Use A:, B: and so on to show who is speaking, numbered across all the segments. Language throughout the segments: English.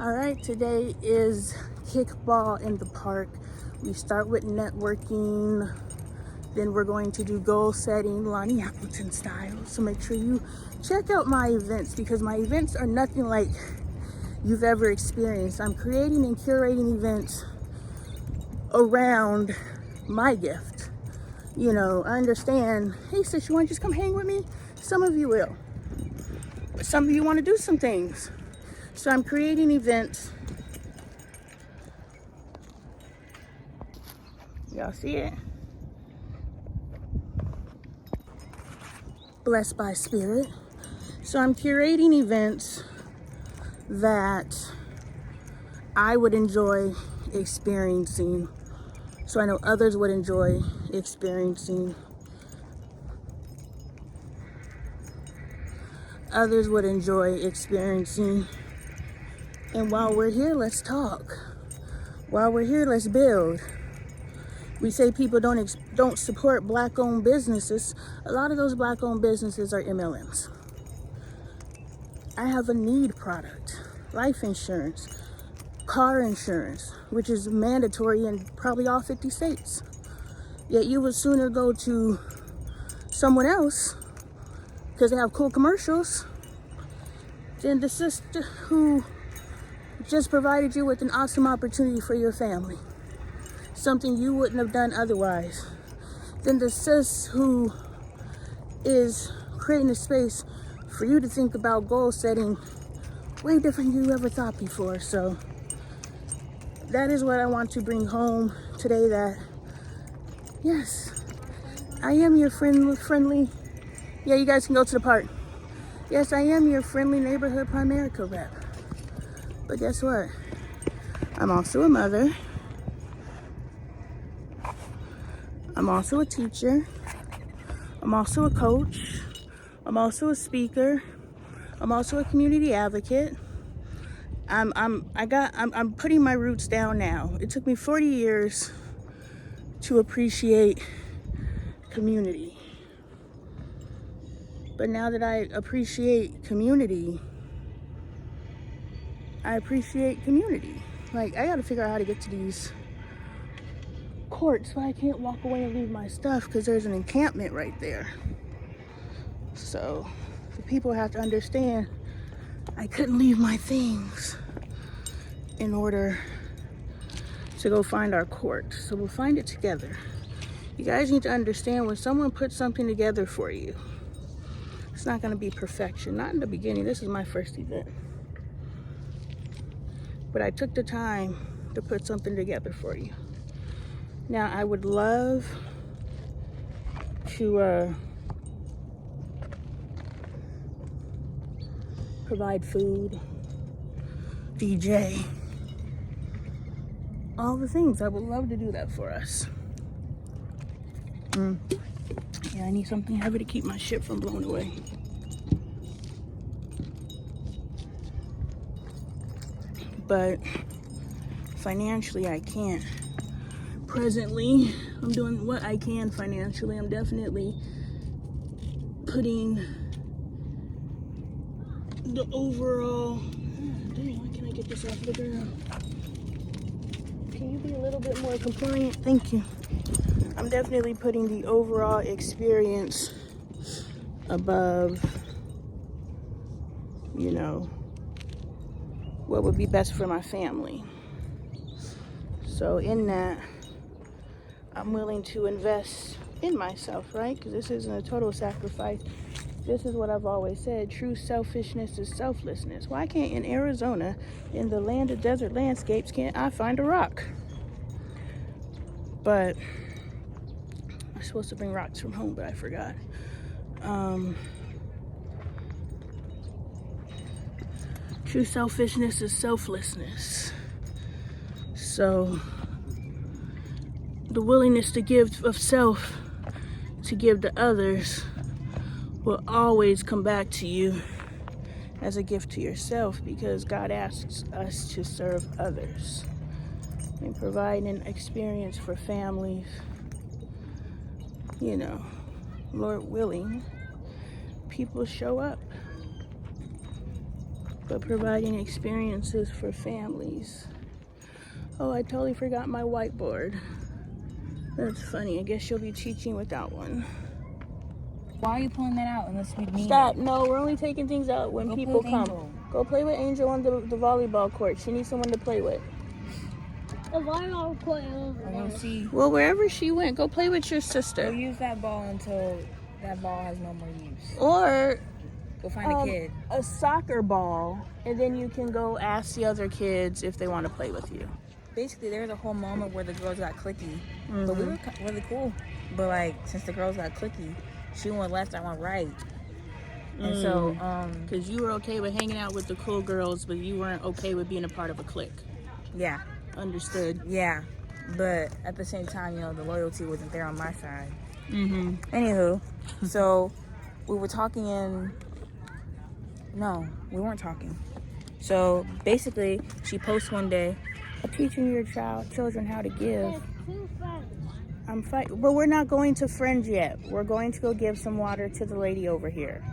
A: All right, today is kickball in the park. We start with networking, then we're going to do goal setting, LoneeAppleton style. So make sure you check out my events because my events are nothing like you've ever experienced. I'm creating and curating events around my gift. You know, I understand, hey sis, you want to just come hang with me? Some of you will, but some of you want to do some things. So I'm creating events. Y'all see it? Blessed by Spirit. So I'm curating events that I would enjoy experiencing. So I know others would enjoy experiencing. Others would enjoy experiencing. And while we're here, let's talk. While we're here, let's build. We say people don't support Black-owned businesses. A lot of those Black-owned businesses are MLMs. I have a need product, life insurance, car insurance, which is mandatory in probably all 50 states. Yet you would sooner go to someone else because they have cool commercials than the sister who just provided you with an awesome opportunity for your family. Something you wouldn't have done otherwise. Then the sis who is creating a space for you to think about goal setting way different than you ever thought before. So that is what I want to bring home today, that yes, I am your friendly, yeah, you guys can go to the park. Yes, I am your friendly neighborhood Primerica rep. But guess what? I'm also a mother. I'm also a teacher. I'm also a coach. I'm also a speaker. I'm also a community advocate. I'm putting my roots down now. It took me 40 years to appreciate community. But now that I appreciate community, Like, I gotta figure out how to get to these courts so I can't walk away and leave my stuff because there's an encampment right there. So the people have to understand I couldn't leave my things in order to go find our court. So we'll find it together. You guys need to understand, when someone puts something together for you, it's not going to be perfection. Not in the beginning. This is my first event. But I took the time to put something together for you. Now, I would love to provide food, DJ, all the things. I would love to do that for us. Yeah, I need something heavy to keep my ship from blowing away. But financially, I can't. Presently, I'm doing what I can financially. I'm definitely putting the overall... Dang, why can't I get this off the ground? Can you be a little bit more compliant? Thank you. I'm definitely putting the overall experience above, you know, what would be best for my family. So in that, I'm willing to invest in myself, right? Because this isn't a total sacrifice. This is what I've always said. True selfishness is selflessness. Why can't in Arizona, in the land of desert landscapes, can't I find a rock? But I'm supposed to bring rocks from home, but I forgot. True selfishness is selflessness. So the willingness to give of self to give to others will always come back to you as a gift to yourself, because God asks us to serve others and provide an experience for families. You know, Lord willing, people show up. but providing experiences for families. Oh, I totally forgot my whiteboard. That's funny. I guess you'll be teaching without one.
B: Why are you pulling that out unless we need
A: Stop.
B: it?
A: No, we're only taking things out when people come.
B: Angel.
A: Go play with Angel on the volleyball court. She needs someone to play with.
C: The volleyball court over
B: I want to see.
A: Well, wherever she went, go play with your sister.
B: We'll use that ball until that ball has no more use.
A: Or
B: Go find a kid.
A: a soccer ball, and then you can go ask the other kids if they want to play with you.
B: Basically, there was a whole moment where the girls got cliquey, but we were really cool. But like, since the girls got cliquey, she went left, I went right, and so
A: because you were okay with hanging out with the cool girls, but you weren't okay with being a part of a clique.
B: yeah,
A: Understood.
B: yeah. But at the same time, you know, the loyalty wasn't there on my side.
A: Mm-hmm.
B: Anywho, so we were talking no, we weren't talking. So basically, she posts one day, "I'm teaching your children how to give."
C: There's 2 friends.
A: I'm fighting, but we're not going to Friends yet. We're going to go give some water to the lady over here,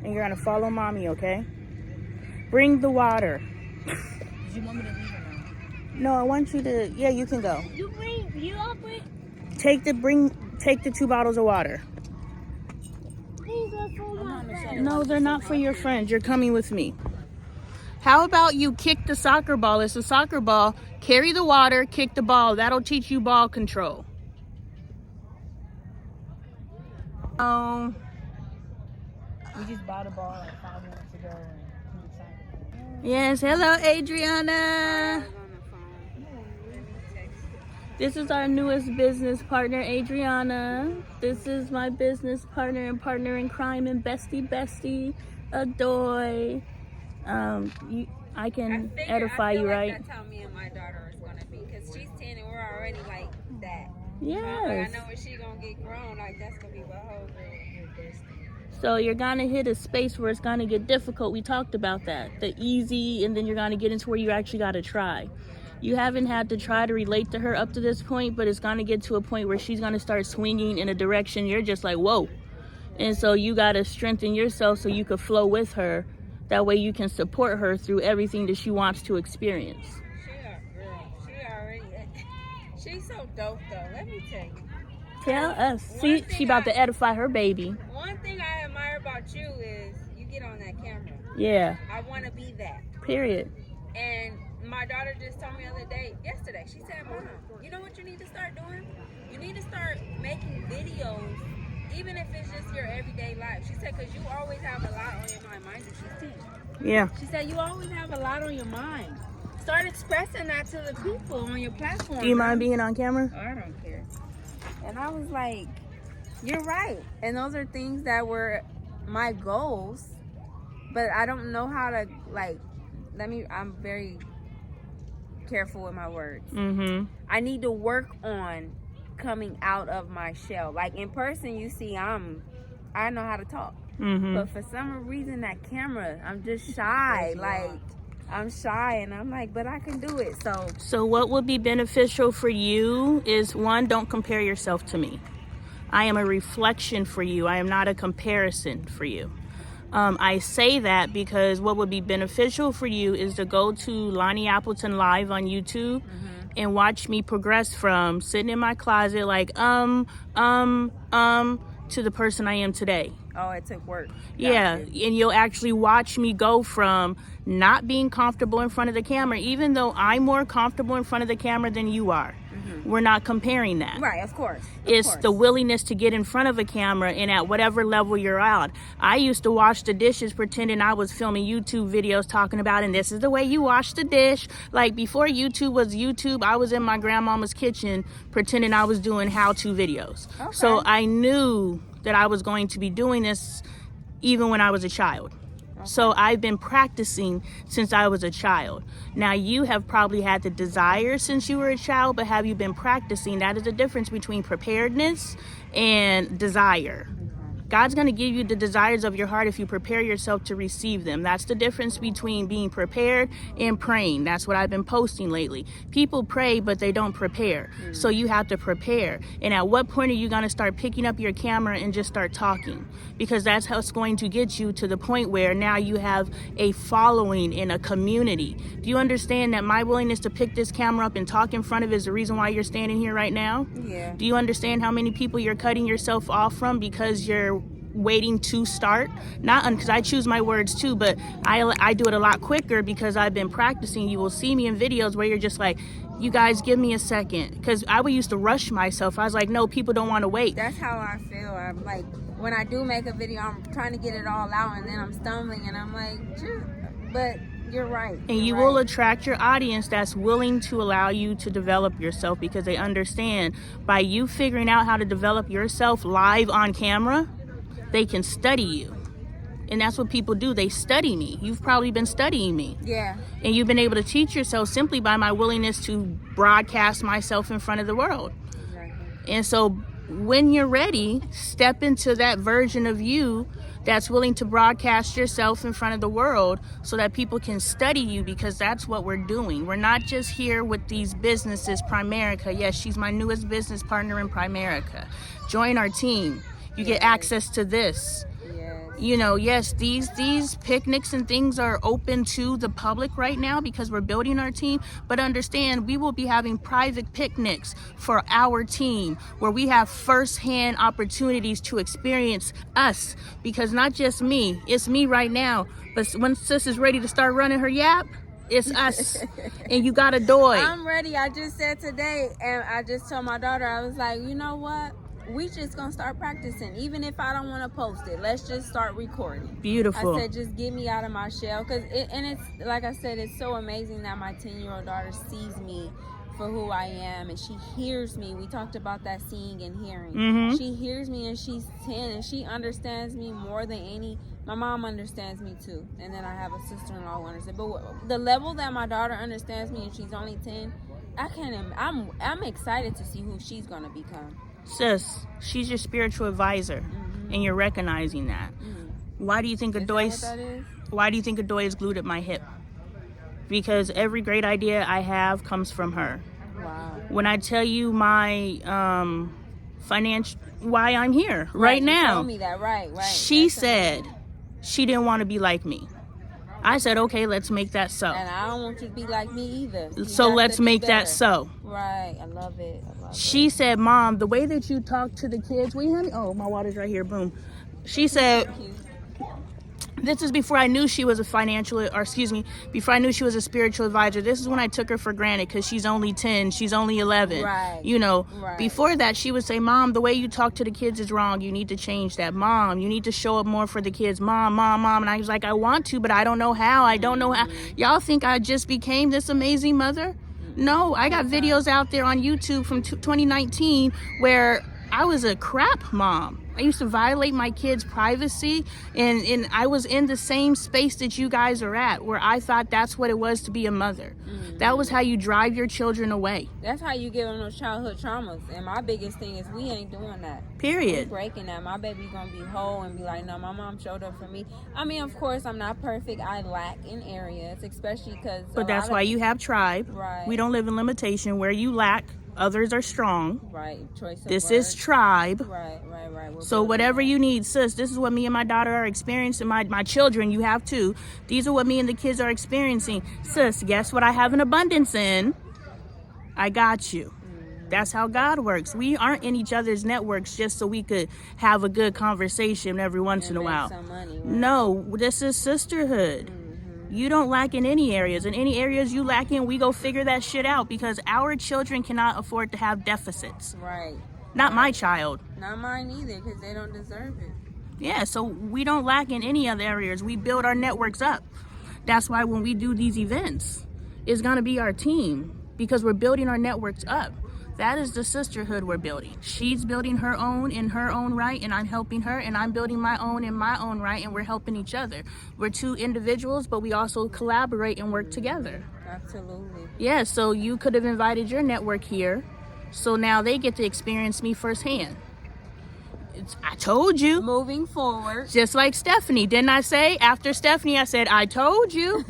A: and you're gonna follow mommy, okay? Bring the water.
B: Did you want me to leave or not?
A: No, I want you to. Yeah, you can go.
C: You all bring.
A: Take the 2 bottles of water.
C: These are for my friends.
A: No, they're not for your friends. You're coming with me. How about you kick the soccer ball? It's a soccer ball. Carry the water, kick the ball. That'll teach you ball control.
B: We just bought a ball like 5 minutes ago and he decided.
A: Yes, hello, Adriana. This is our newest business partner, Adriana. This is my business partner and partner in crime and bestie, Adoy. I can edify you, right?
D: That's how me and my daughter is gonna be, cause she's 10 and we're already like that.
A: Yes.
D: I know when she gonna get grown, like that's gonna be my whole girl.
A: So you're gonna hit a space where it's gonna get difficult. We talked about that. The easy, and then you're gonna get into where you actually gotta try. You haven't had to try to relate to her up to this point, but it's gonna get to a point where she's gonna start swinging in a direction you're just like, whoa. And so you gotta strengthen yourself so you can flow with her. That way you can support her through everything that she wants to experience.
D: She's so dope though, let me tell you.
A: Tell us. See, she about to edify her baby.
D: One thing I admire about you is you get on that camera.
A: Yeah.
D: I want to be that.
A: Period.
D: And my daughter just told me yesterday, she said, Mom, you know what you need to start doing? You need to start making videos, even if it's just your everyday life. She said, because you always have a lot on your mind. Mind you, she's 10.
A: Yeah.
D: She said, you always have a lot on your mind. Start expressing that to the people on your platform.
A: Do you mind being on camera?
D: Oh, I don't care. And I was like, you're right. And those are things that were my goals, but I don't know how to, like, I'm very careful with my words.
A: Mm-hmm.
D: I need to work on coming out of my shell. Like in person, you see, I know how to talk.
A: Mm-hmm.
D: But for some reason, that camera, I'm just shy. Like, I'm shy, and I'm like, but I can do it.
A: So what would be beneficial for you is, one, don't compare yourself to me. I am a reflection for you. I am not a comparison for you. I say that because what would be beneficial for you is to go to LoneeAppleton Live on YouTube and watch me progress from sitting in my closet like, to the person I am today.
D: Oh, it took work.
A: Yeah, and you'll actually watch me go from not being comfortable in front of the camera, even though I'm more comfortable in front of the camera than you are. We're not comparing that.
D: Right, of course.
A: It's the willingness to get in front of a camera and at whatever level you're at. I used to wash the dishes pretending I was filming YouTube videos talking about, and this is the way you wash the dish. Like before YouTube was YouTube, I was in my grandmama's kitchen pretending I was doing how-to videos. Okay. So I knew that I was going to be doing this even when I was a child. So I've been practicing since I was a child. Now you have probably had the desire since you were a child, but have you been practicing? That is the difference between preparedness and desire. God's going to give you the desires of your heart if you prepare yourself to receive them. That's the difference between being prepared and praying. That's what I've been posting lately. People pray, but they don't prepare. So you have to prepare. And at what point are you going to start picking up your camera and just start talking? Because that's how it's going to get you to the point where now you have a following in a community. Do you understand that my willingness to pick this camera up and talk in front of it is the reason why you're standing here right now?
B: Yeah.
A: Do you understand how many people you're cutting yourself off from because you're waiting to start? Not because I choose my words too, but I do it a lot quicker because I've been practicing. You will see me in videos where you're just like, you guys give me a second, because I would used to rush myself. I was like, no, people don't want to wait.
D: That's how I feel. I'm like, when I do make a video, I'm trying to get it all out, and then I'm stumbling, and I'm like, but you're right.
A: And you will attract your audience that's willing to allow you to develop yourself, because they understand by you figuring out how to develop yourself live on camera, they can study you. And that's what people do. They study me. You've probably been studying me.
D: Yeah.
A: And you've been able to teach yourself simply by my willingness to broadcast myself in front of the world.
D: Exactly.
A: And so when you're ready, step into that version of you that's willing to broadcast yourself in front of the world so that people can study you, because that's what we're doing. We're not just here with these businesses. Primerica, yes, she's my newest business partner in Primerica. Join our team. You get access to this. You know, yes, these picnics and things are open to the public right now because we're building our team. But understand, we will be having private picnics for our team where we have firsthand opportunities to experience us. Because not just me, it's me right now. But when sis is ready to start running her yap, it's us. And you got a doy.
D: I'm ready. I just said today, and I just told my daughter, I was like, you know what? We just gonna start practicing. Even if I don't want to post it, let's just start recording.
A: Beautiful.
D: I said, just get me out of my shell, and it's like I said, it's so amazing that my 10-year-old daughter sees me for who I am, and she hears me. We talked about that seeing and hearing.
A: Mm-hmm.
D: She hears me, and she's 10, and she understands me more than any. My mom understands me too, and then I have a sister-in-law who understands. But the level that my daughter understands me, and she's only 10, I'm excited to see who she's gonna become.
A: Sis, she's your spiritual advisor, and you're recognizing that. Why do you think Why do you think Adoy is glued at my hip? Because every great idea I have comes from her.
D: Wow.
A: When I tell you my financial, why I'm here right now,
D: you told me that, right.
A: She said she didn't want to be like me. I said, okay, let's make that so.
D: And I don't want you to be like me either.
A: So let's make that so.
D: Right. I love it.
A: She said, Mom, the way that you talk to the kids, oh, my water's right here, boom. She said, this is before I knew she was before I knew she was a spiritual advisor. This is when I took her for granted because she's only 10, she's only 11.
D: Right.
A: You know, before that, she would say, Mom, the way you talk to the kids is wrong. You need to change that. Mom, you need to show up more for the kids. Mom. And I was like, I want to, but I don't know how. Y'all think I just became this amazing mother? No, I got videos out there on YouTube from 2019 where I was a crap mom. I used to violate my kids' privacy, and I was in the same space that you guys are at, where I thought that's what it was to be a mother. That was how you drive your children away.
D: That's how you give them those childhood traumas. And my biggest thing is we ain't doing that.
A: Period.
D: We're breaking that. My baby's gonna be whole and be like, no, my mom showed up for me. I mean, of course, I'm not perfect. I lack in areas, especially because.
A: But that's why you have tribe.
D: Right.
A: We don't live in limitation. Where you lack, others are strong.
D: Right. Choice of
A: This
D: words.
A: is tribe.
D: Right.
A: So whatever you need, sis, this is what me and my daughter are experiencing. My children, you have too. These are what me and the kids are experiencing. Sis, guess what I have an abundance in? I got you. That's how God works. We aren't in each other's networks just so we could have a good conversation every once in a while.
D: Some money, right?
A: No, this is sisterhood. You don't lack in any areas. In any areas you lack in, we go figure that shit out, because our children cannot afford to have deficits.
D: Right.
A: Not my child.
D: Not mine either, because they don't deserve it.
A: Yeah, so we don't lack in any other areas. We build our networks up. That's why when we do these events, it's going to be our team, because we're building our networks up. That is the sisterhood we're building. She's building her own in her own right, and I'm helping her, and I'm building my own in my own right, and we're helping each other. We're two individuals, but we also collaborate and work together.
D: Absolutely.
A: Yeah, so you could have invited your network here, so now they get to experience me firsthand. I told you.
D: Moving forward.
A: Just like Stephanie. Didn't I say? After Stephanie, I said, I told you.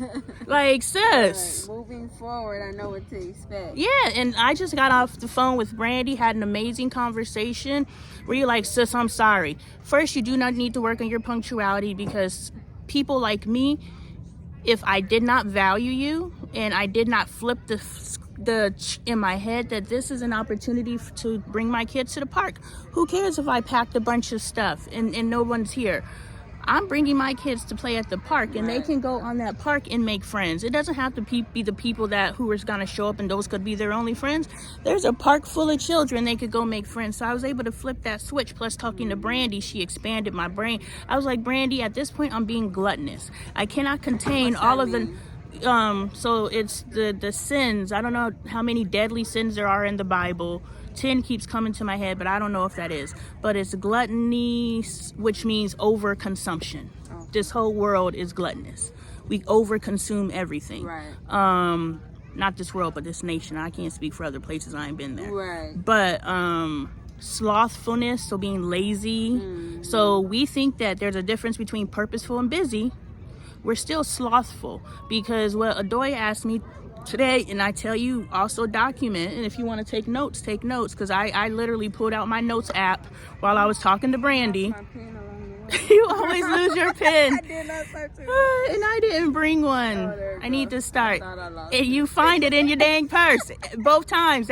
A: Like, sis.
D: Right. Moving forward, I know what to expect.
A: Yeah, and I just got off the phone with Brandy, had an amazing conversation where you're like, sis, I'm sorry. First, you do not need to work on your punctuality because people like me, if I did not value you and I did not flip the in my head that this is an opportunity to bring my kids to the park, who cares if I packed a bunch of stuff and no one's here? I'm bringing my kids to play at the park, and they can go on that park and make friends. It doesn't have to be the people who are going to show up and those could be their only friends. There's a park full of children. They could go make friends. So I was able to flip that switch. Plus, talking to Brandy, she expanded my brain. I was like, Brandy, at this point, I'm being gluttonous. I cannot contain all of the... So it's the sins. I don't know how many deadly sins there are in the Bible. 10 keeps coming to my head, but I don't know if that is. But it's gluttony, which means overconsumption. Oh. This whole world is gluttonous. We overconsume everything.
D: Right.
A: Not this world, but this nation. I can't speak for other places. I ain't been there.
D: Right.
A: But slothfulness, so being lazy. Mm-hmm. So we think that there's a difference between purposeful and busy. We're still slothful because what Adoya asked me today, and I tell you, also document, and if you want to take notes, because I literally pulled out my notes app while I was talking to Brandy. You always lose your pen.
D: I did not start to.
A: And I didn't bring one.
D: Oh,
A: I need to start.
D: And
A: you find it in your dang purse both times.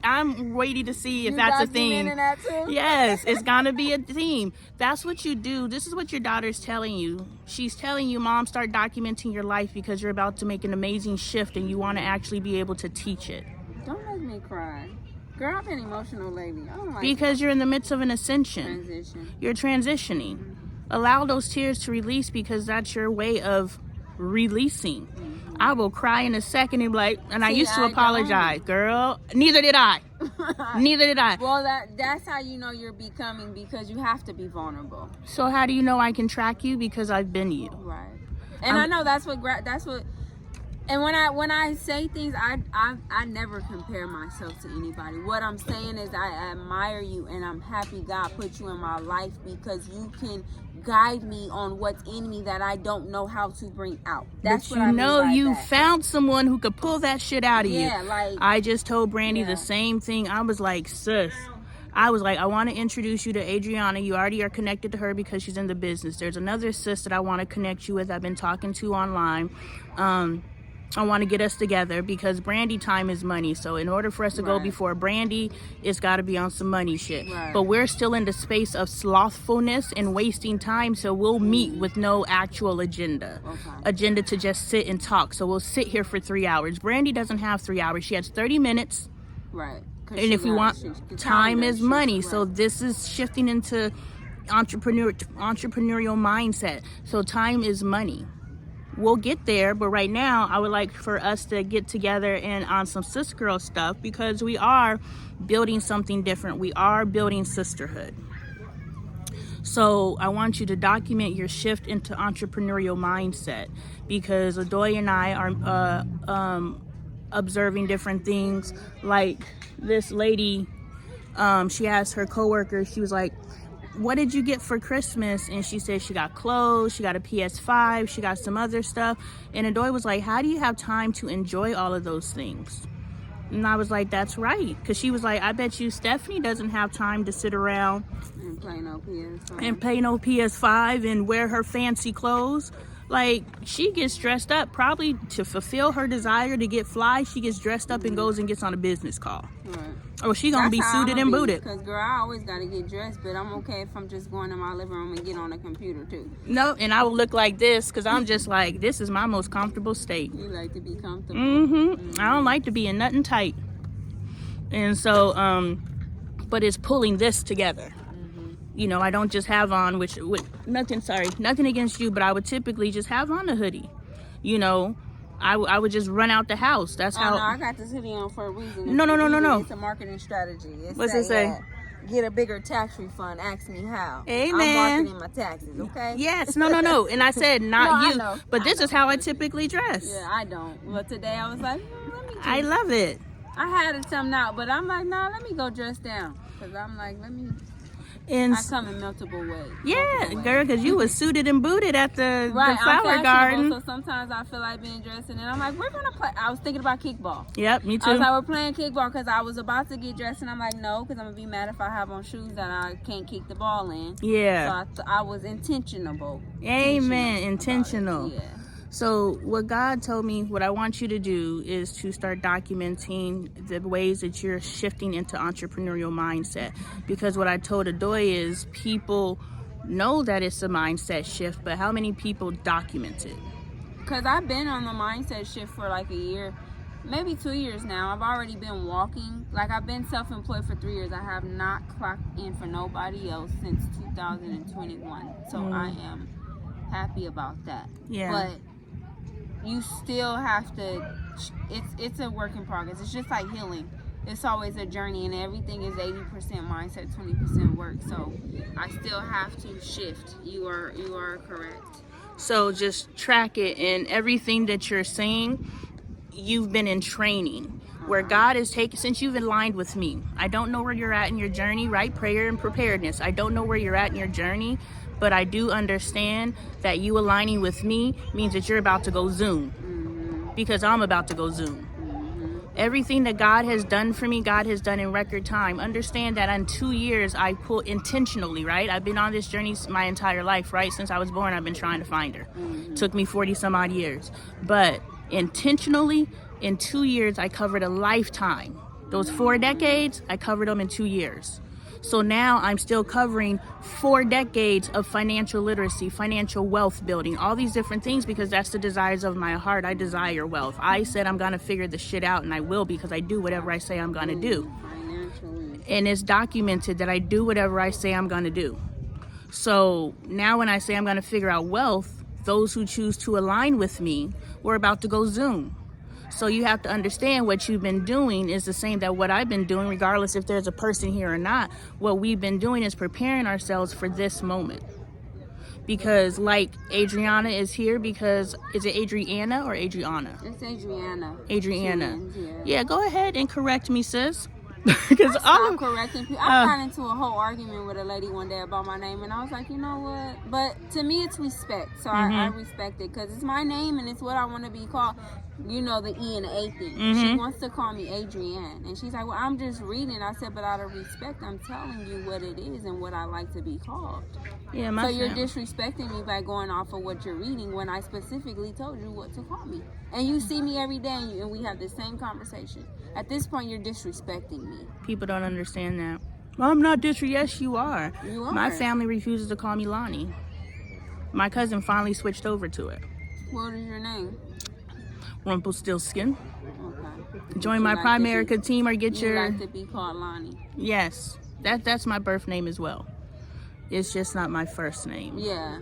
A: I'm waiting to see if that's a theme.
D: That too?
A: Yes, it's gonna be a theme. That's what you do. This is what your daughter's telling you. She's telling you, Mom, start documenting your life because you're about to make an amazing shift and you want to actually be able to teach it.
D: Don't make me cry. Girl, I'm an emotional lady. I don't like
A: because you're in the midst of an ascension.
D: Transition.
A: You're transitioning. Mm-hmm. Allow those tears to release because that's your way of releasing. Mm-hmm. I will cry in a second and be like, and I used to apologize. Girl, neither did I. Neither did I.
D: Well, that's how you know you're becoming, because you have to be vulnerable.
A: So how do you know I can track you? Because I've been you.
D: Right. And I know that's what. And when I say things, I never compare myself to anybody. What I'm saying is I admire you, and I'm happy God put you in my life because you can guide me on what's in me that I don't know how to bring out. That's
A: but
D: what I mean by
A: you
D: that.
A: Found someone who could pull that shit out of you.
D: Yeah, like
A: I just told Brandy the same thing. I was like, sis. I want to introduce you to Adriana. You already are connected to her because she's in the business. There's another sis that I want to connect you with. I've been talking to online. I want to get us together because Brandy time is money. So in order for us to go before Brandy, it's got to be on some money shit. Right. But we're still in the space of slothfulness and wasting time. So we'll meet with no actual agenda. Agenda to just sit and talk. So we'll sit here for 3 hours. Brandy doesn't have 3 hours. She has 30 minutes.
D: Right.
A: And if we want, time is money. Right. So this is shifting into entrepreneurial mindset. So time is money. We'll get there, but right now I would like for us to get together and on some sis girl stuff because we are building something different. We are building sisterhood. So I want you to document your shift into entrepreneurial mindset because Adoya and I are observing different things. Like this lady, she asked her coworker, she was like, what did you get for Christmas? And she said she got clothes, she got a PS5, she got some other stuff. And Adoya was like, how do you have time to enjoy all of those things? And I was like, that's right. Because she was like, I bet you Stephanie doesn't have time to sit around
D: and play no
A: PS5 and wear her fancy clothes. Like, she gets dressed up probably to fulfill her desire to get fly. She gets dressed up and goes and gets on a business call. Right. Or she gonna be suited and booted.
D: Because, girl, I always gotta get dressed, but I'm okay if I'm just going to my living room and get on a computer, too.
A: No, and I will look like this because I'm just like, this is my most comfortable state.
D: You like to be comfortable.
A: I don't like to be in nothing tight. And so, but it's pulling this together. You know, I don't just have on, nothing against you, but I would typically just have on a hoodie. You know, I would just run out the house. That's how.
D: No, I got this hoodie on for a reason.
A: No.
D: It's a marketing strategy.
A: What's it say?
D: Get a bigger tax refund. Ask me how.
A: Amen.
D: I'm marketing my taxes, okay?
A: Yes. No. And I said not you.
D: Know.
A: But this is how I typically dress.
D: Yeah, I don't. But today I was like, let me.
A: I love it.
D: I had it something out, but I'm like, let me go dress down. Because I'm like, let me.
A: And
D: I come in multiple ways.
A: yeah, girl, because you was suited and booted at the
D: Right, I'm
A: flower
D: fashionable,
A: garden.
D: so sometimes I feel like being dressed, and then I'm like, we're gonna play. I was thinking about kickball.
A: Yep, me too.
D: I was like, we're playing kickball because I was about to get dressed, and I'm like, no, because I'm gonna be mad if I have on shoes that I can't kick the ball in.
A: Yeah.
D: So I was intentional.
A: Amen. Intentional.
D: Yeah.
A: So what God told me, what I want you to do is to start documenting the ways that you're shifting into entrepreneurial mindset. Because what I told Adoy is people know that it's a mindset shift, but how many people document it?
D: Because I've been on the mindset shift for like a year, maybe 2 years now. I've already been walking. Like, I've been self-employed for 3 years. I have not clocked in for nobody else since 2021. So I am happy about that.
A: Yeah.
D: But you still have to, it's a work in progress. It's just like healing. It's always a journey, and everything is 80% mindset, 20% work. So I still have to shift. You are correct.
A: So just track it, and everything that you're saying, you've been in training where God is taking, since you've aligned with me. I don't know where you're at in your journey, right? Prayer and preparedness. I don't know where you're at in your journey, but I do understand that you aligning with me means that you're about to go Zoom, because I'm about to go Zoom. Everything that God has done for me, God has done in record time. Understand that in 2 years, I pulled intentionally, right? I've been on this journey my entire life, right? Since I was born, I've been trying to find her. Took me 40 some odd years. But intentionally, in 2 years, I covered a lifetime. Those 4 decades, I covered them in 2 years. So now I'm still covering 4 decades of financial literacy, financial wealth building, all these different things, because that's the desires of my heart. I desire wealth. I said I'm going to figure this shit out, and I will, because I do whatever I say I'm going to do. And it's documented that I do whatever I say I'm going to do. So now when I say I'm going to figure out wealth, those who choose to align with me, we're about to go Zoom. So you have to understand what you've been doing is the same that what I've been doing, regardless if there's a person here or not. What we've been doing is preparing ourselves for this moment. Because like Adriana is here because, is it Adriana or Adriana?
D: It's Adriana.
A: Adriana.
D: Ends,
A: Yeah, go ahead and correct me, sis. Because
D: I'm correcting people. I got into a whole argument with a lady one day about my name, and I was like, you know what? But to me, it's respect. So I respect it because it's my name and it's what I want to be called. You know, the E and the A thing. She wants to call me Adrienne, and she's like, well, I'm just reading. I said, but out of respect, I'm telling you what it is and what I like to be called.
A: Yeah,
D: so you're disrespecting me by going off of what you're reading when I specifically told you what to call me. And you see me every day, and we have the same conversation. At this point, you're disrespecting me.
A: People don't understand that. Well, I'm not Yes, you are.
D: You are.
A: My family refuses to call me Lonnie. My cousin finally switched over to it.
D: What is your name?
A: Rumpelstiltskin.
D: Okay.
A: Join my Primerica team or get
D: you
A: your...
D: like to be called Lonnie.
A: Yes. That's my birth name as well. It's just not my first name.
D: Yeah.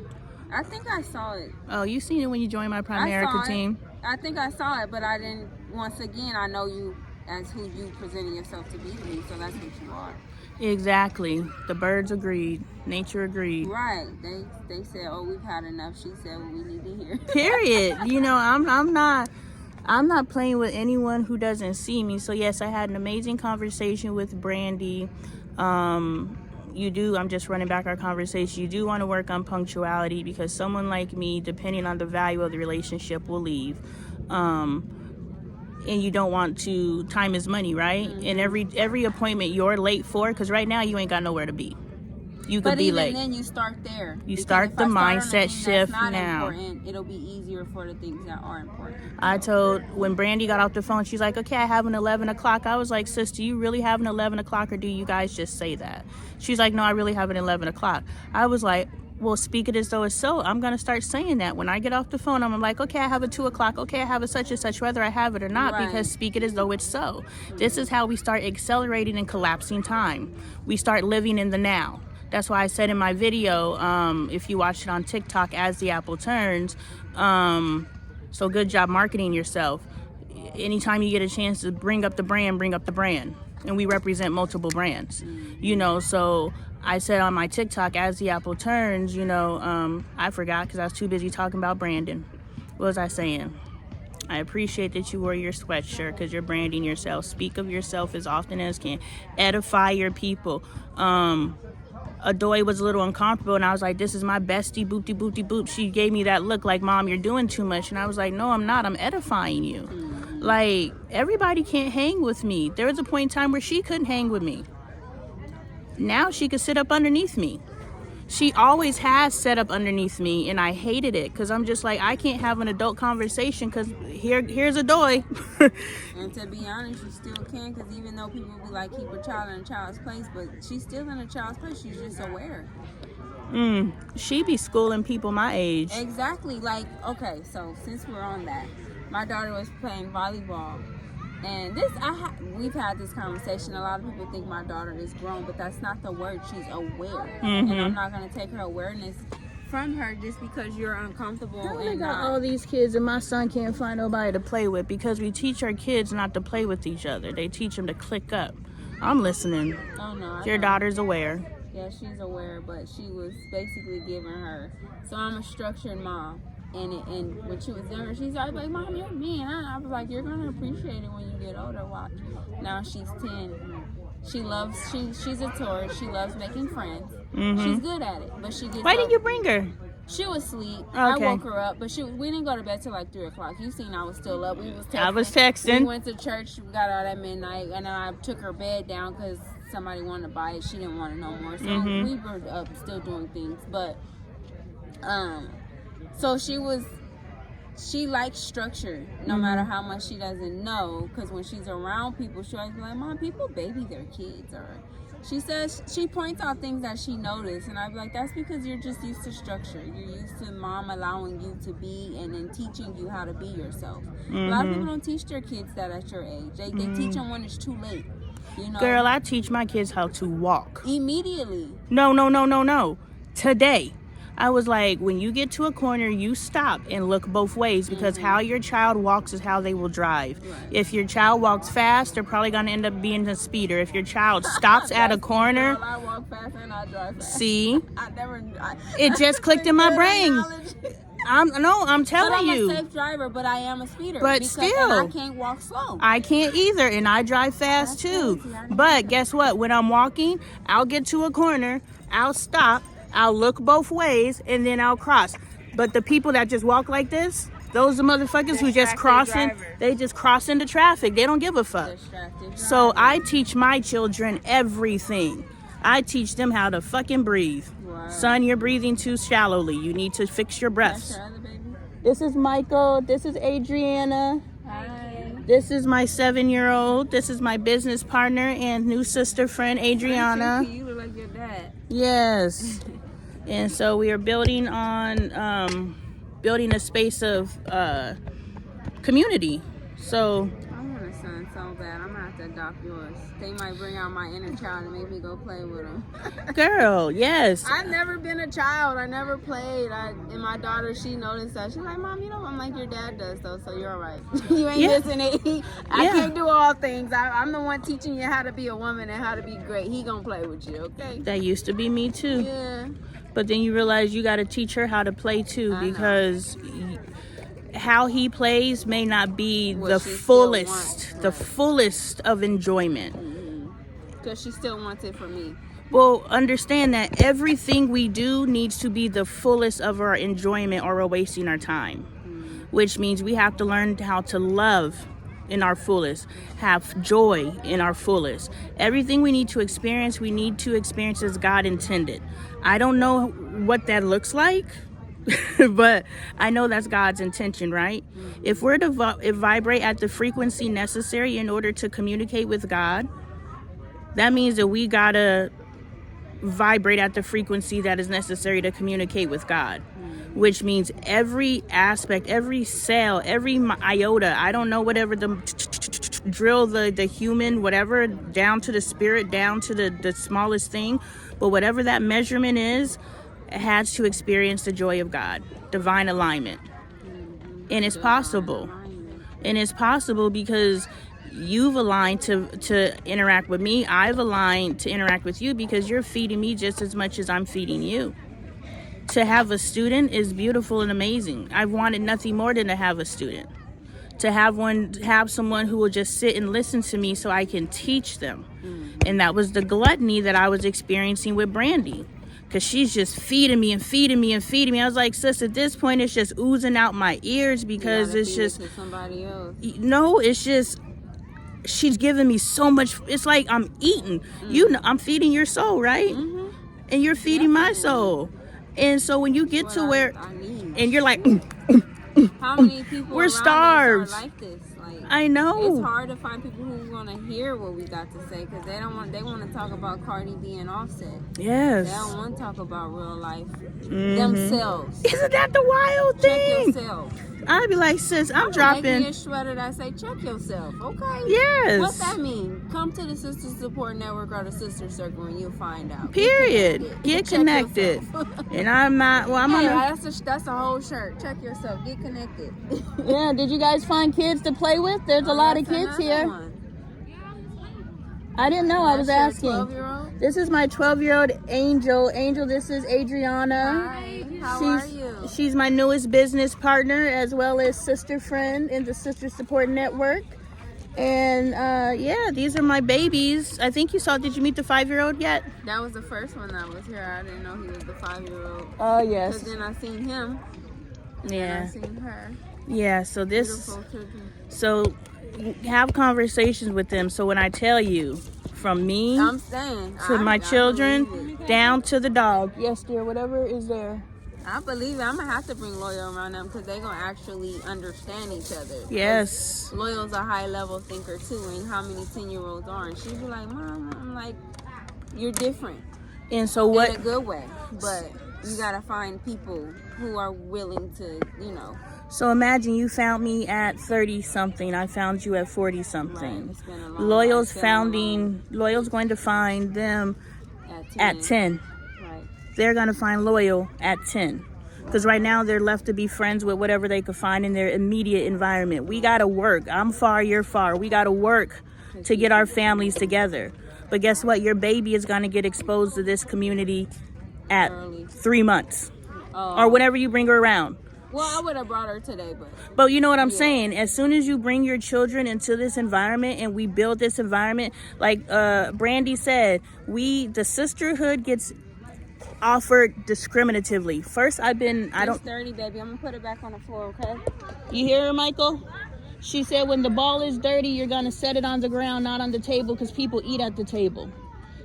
D: I think I saw it.
A: Oh, you seen it when you joined my Primerica team?
D: I think I saw it, but I didn't... Once again, I know you as who you presenting yourself to be to me, so that's what you are. Exactly.
A: The birds agreed. Nature agreed.
D: Right. They said, oh, we've had enough. She said what we need to hear.
A: Period. You know, I'm not playing with anyone who doesn't see me. So yes, I had an amazing conversation with Brandy. I'm just running back our conversation. You do want to work on punctuality because someone like me, depending on the value of the relationship, will leave. And you don't want to, time is money, right? And every appointment you're late for, because right now you ain't got nowhere to be. You could be late.
D: But even then, you start there.
A: You start the mindset shift now.
D: Important, it'll be easier for the things that are important.
A: I told, when Brandy got off the phone, she's like, okay, I have an 11 o'clock. I was like, sis, do you really have an 11 o'clock or do you guys just say that? She's like, no, I really have an 11 o'clock. I was like, well, speak it as though it's so. I'm going to start saying that. When I get off the phone, I'm like, okay, I have a 2 o'clock. Okay, I have a such and such, whether I have it or not, because speak it as though it's so. This is how we start accelerating and collapsing time. We start living in the now. That's why I said in my video, if you watch it on TikTok, as the apple turns, so good job marketing yourself. Anytime you get a chance to bring up the brand. And we represent multiple brands, you know, so I said on my TikTok, as the apple turns, you know, I forgot because I was too busy talking about branding. What was I saying? I appreciate that you wore your sweatshirt because you're branding yourself. Speak of yourself as often as can. Edify your people. Adoy was a little uncomfortable, and I was like, this is my bestie, boopty boopty boop. She gave me that look like, Mom, you're doing too much. And I was like, no, I'm not. I'm edifying you. Like, everybody can't hang with me. There was a point in time where she couldn't hang with me. Now she could sit up underneath me. She always has sat up underneath me, and I hated it because I'm just like, I can't have an adult conversation because here's Adoy.
D: And to be honest, you still can, because even though people be like, keep a child in a child's place, but she's still in a child's place. She's just aware.
A: She be schooling people my age.
D: Exactly. Like, okay, so since we're on that, my daughter was playing volleyball. And we've had this conversation. A lot of people think my daughter is grown, but that's not the word. She's aware. And I'm not going to take her awareness from her just because you're uncomfortable.
A: I got all these kids, and my son can't find nobody to play with because we teach our kids not to play with each other. They teach them to click up. I'm listening.
D: Oh, no.
A: Your daughter's aware.
D: Yeah, she's aware, but she was basically giving her. So I'm a structured mom. And when she was younger, she's always like, Mom, you're mean. I was like, you're going to appreciate it when you get older. Watch. Now she's 10. She's a tourist. She loves making friends. She's good at it. But she gets
A: Why didn't you bring her?
D: She was asleep.
A: Okay.
D: I woke her up, but we didn't go to bed till like 3 o'clock. You seen I was still up.
A: I was texting.
D: We went to church. We got out at midnight, and then I took her bed down because somebody wanted to buy it. She didn't want it no more. So we were up still doing things. But so she likes structure no matter how much she doesn't know, because when she's around people, she always be like, Mom, people baby their kids. Or she says, she points out things that she noticed, and I'd be like, that's because you're just used to structure. You're used to Mom allowing you to be and then teaching you how to be yourself. A lot of people don't teach their kids that at your age. They teach them when it's too late. You know?
A: Girl, I teach my kids how to walk.
D: Immediately.
A: No. Today. I was like, when you get to a corner, you stop and look both ways, because how your child walks is how they will drive. Right. If your child walks fast, they're probably going to end up being a speeder. If your child stops at a corner,
D: I walk fast and I drive fast.
A: See, it just clicked in my brain. I'm telling you.
D: I'm a safe driver, but I am a speeder.
A: But still,
D: I can't walk slow.
A: I can't either, and I drive fast too. But guess what? When I'm walking, I'll get to a corner, I'll stop, I'll look both ways, and then I'll cross. But the people that just walk like this, those are motherfuckers who just crossing. They just cross into traffic. They don't give a fuck. So I teach my children everything. I teach them how to fucking breathe. Wow. Son, you're breathing too shallowly. You need to fix your breaths.
D: That's your other baby?
A: This is Michael. This is Adriana.
D: Hi.
A: This is my 7-year-old. This is my business partner and new sister friend, Adriana.
D: You look like your dad.
A: Yes. And so we are building on building a space of community. So
D: I want a son so bad. I'm gonna have to adopt yours. They might bring out my inner child and make me go play with him.
A: Girl, yes.
D: I've never been a child. I never played. And my daughter, she noticed that. She's like, Mom, you know, I'm like your dad does though, so you're all right. You ain't missing it. I can't do all things. I'm the one teaching you how to be a woman and how to be great. He gonna play with you, okay?
A: That used to be me too.
D: Yeah.
A: But then you realize you got to teach her how to play too, because how he plays may not be the fullest of enjoyment.
D: Because she still wants it from me.
A: Well, understand that everything we do needs to be the fullest of our enjoyment, or we're wasting our time. Which means we have to learn how to love in our fullest, have joy in our fullest. Everything we need to experience as God intended. I don't know what that looks like, but I know that's God's intention, right? If we're to vibrate at the frequency necessary in order to communicate with God, that means that we gotta vibrate at the frequency that is necessary to communicate with God. Which means every aspect, every cell, every iota, I don't know, whatever drill the human, whatever, down to the spirit, down to the smallest thing, but whatever that measurement is, it has to experience the joy of God, divine alignment. And it's possible. And it's possible because you've aligned to interact with me. I've aligned to interact with you because you're feeding me just as much as I'm feeding you. To have a student is beautiful and amazing. I've wanted nothing more than to have a student. to have someone who will just sit and listen to me so I can teach them. And that was the gluttony that I was experiencing with Brandy, because she's just feeding me and feeding me and feeding me. I was like, sis, at this point it's just oozing out my ears, because it's just
D: somebody else.
A: No, it's just she's giving me so much. It's like I'm eating. You know, I'm feeding your soul, right? And you're feeding my soul. And so when you get to where and you're like
D: how many people
A: we're starved.
D: Like this? Like,
A: I know.
D: It's hard to find people who want to hear what we got to say, because they want to talk about Cardi B and Offset.
A: Yes.
D: They don't want to talk about real life themselves.
A: Isn't that the wild thing?
D: Check yourself.
A: I'd be like, sis, I'm dropping.
D: Make me a sweater that say check yourself, okay?
A: Yes.
D: What that mean? Come to the Sister Support Network or the Sister Circle and you'll find out.
A: Period. Get connected. And I'm not. Well, I'm gonna.
D: That's a whole shirt. Check yourself. Get connected.
A: Yeah. Did you guys find kids to play with? There's a lot of kids here. I didn't know. I was asking.
D: 12-year-old?
A: This is my 12-year-old Angel. Angel, this is Adriana.
D: Hi. How are you?
A: She's my newest business partner, as well as sister friend in the Sister Support Network. And yeah, these are my babies. I think you saw. Did you meet the 5-year-old yet?
D: That was the first one that was here. I didn't know he was the 5-year-old.
A: Oh yes.
D: Because then I seen him.
A: Yeah.
D: And I seen her.
A: Yeah. So this.
D: Beautiful children.
A: So have conversations with them. So when I tell you, from me
D: I'm saying
A: to my
D: I
A: children,
D: believe it.
A: down to the dog. Yes, dear. Whatever is there.
D: I believe it. I'm gonna have to bring Loyal around them, because they're gonna actually understand each other.
A: Yes.
D: Loyal's a high level thinker too, and how many 10-year-olds are, and she'd be like, Mom, I'm like, you're different.
A: And so what?
D: In a good way, but you gotta find people who are willing to,
A: So imagine you found me at 30 something. I found you at 40 something.
D: Right, it's been a long
A: Loyal's
D: time,
A: Loyal's going to find them
D: at 10.
A: Right. They're going to find Loyal at 10. Because right now they're left to be friends with whatever they could find in their immediate environment. We got to work. I'm far, you're far. We got to work to get our families together. But guess what? Your baby is going to get exposed to this community at 3 months. Or whenever you bring her around.
D: Well, I would have brought her today,
A: but you know what I'm saying? As soon as you bring your children into this environment and we build this environment, like Brandy said, the sisterhood gets offered discriminatively. First, I don't.
D: 30, baby. I'm gonna put it back on the floor, okay?
A: You hear her, Michael? She said when the ball is dirty, you're gonna set it on the ground, not on the table, because people eat at the table.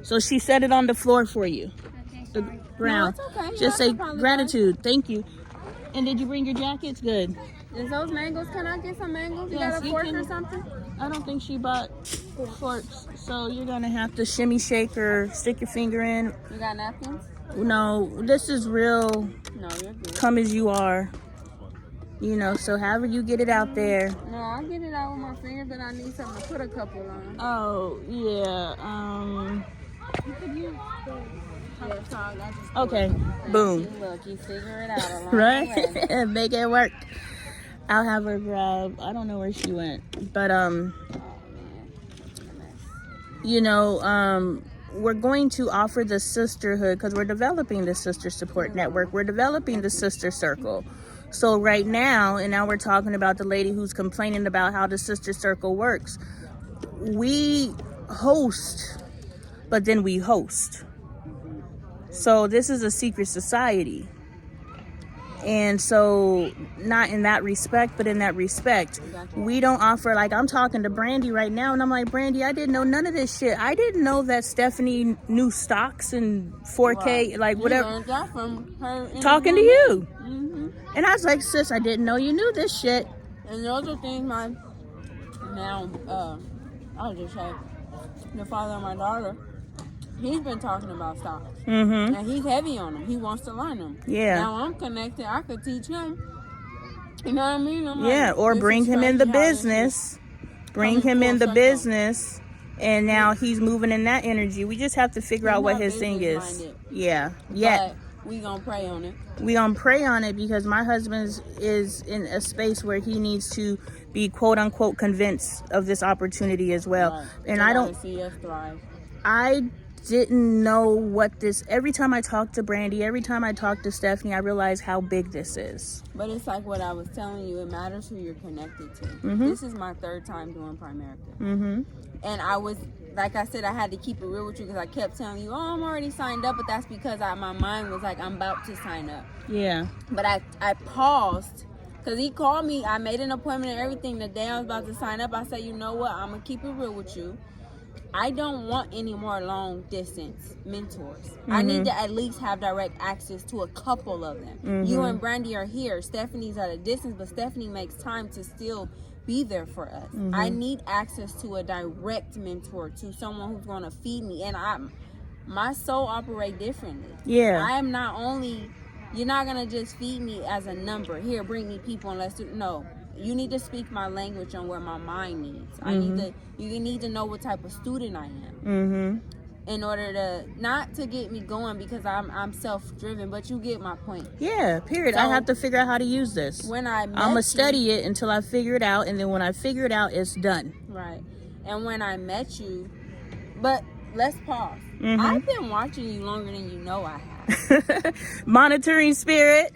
A: So she set it on the floor for you.
C: Okay,
A: The ground.
D: No, it's okay.
A: Just say gratitude. Thank you. And did you bring your jackets? Good.
D: Is those mangoes? Can I get some mangoes? You
A: Yes,
D: got a
A: you
D: fork
A: can.
D: or something?
A: I don't think she bought forks, so you're gonna have to shimmy shake or stick your finger in.
D: You got napkins?
A: No, this is real.
D: No, you're good.
A: Come as you are. So however you get it out there.
D: No, I'll get it out with my finger, but I need something to put a couple on.
A: Oh yeah.
C: You could use the...
A: Okay. Boom.
D: Look, you figure it out along
A: Right?
D: the way.
A: Make it work. I'll have her grab. I don't know where she went, but we're going to offer the sisterhood, because we're developing the Sister Support Network. We're developing the Sister Circle. So right now, and now we're talking about the lady who's complaining about how the Sister Circle works. We host, but then we host. So this is a secret society. And so not in that respect, but in that respect, we don't offer, like I'm talking to Brandy right now, and I'm like, Brandy, I didn't know none of this shit. I didn't know that Stephanie knew stocks and 4K, like whatever.
D: You learned that from her
A: Talking to you.
D: Mm-hmm.
A: And I was like, sis, I didn't know you knew this shit.
D: And those are things I'll just say, the father of my daughter, he's been talking about stocks.
A: Mm-hmm.
D: And he's heavy on them. He wants to learn them.
A: Yeah.
D: Now I'm connected. I could teach him. You know what I mean?
A: Or bring him in the business. Bring him in the business. And now he's moving in that energy. We just have to figure out what his thing is.
D: Minded.
A: Yeah.
D: But we gonna pray on it.
A: We gonna pray on it, because my husband is in a space where he needs to be quote unquote convinced of this opportunity as well.
D: Right.
A: And
D: They
A: I
D: gotta
A: don't
D: see us thrive.
A: I didn't know what this, every time I talk to Brandy, every time I talk to Stephanie, I realize how big this is.
D: But it's like what I was telling you, it matters who you're connected to.
A: Mm-hmm.
D: This is my 3rd time doing Primerica.
A: Mm-hmm.
D: And I was, like I said, I had to keep it real with you because I kept telling you, oh, I'm already signed up, but that's because my mind was like, I'm about to sign up.
A: Yeah.
D: But I paused because he called me. I made an appointment and everything. The day I was about to sign up, I said, you know what? I'm going to keep it real with you. I don't want any more long distance mentors. Mm-hmm. I need to at least have direct access to a couple of them. Mm-hmm. You and Brandy are here. Stephanie's at a distance, but Stephanie makes time to still be there for us. Mm-hmm. I need access to a direct mentor, to someone who's going to feed me. And my soul operate differently.
A: Yeah.
D: I am not only, you're not going to just feed me as a number. Here, bring me people and let's do, no. You need to speak my language on where my mind needs. Mm-hmm. You need to know what type of student I am. Mm-hmm. In order to, not to get me going because I'm self-driven, but you get my point.
A: Yeah, period. So, I have to figure out how to use this.
D: When I'm
A: going to study it until I figure it out, and then when I figure it out, it's done.
D: Right. And when I met you, but let's pause. Mm-hmm. I've been watching you longer than you know I have.
A: Monitoring spirit.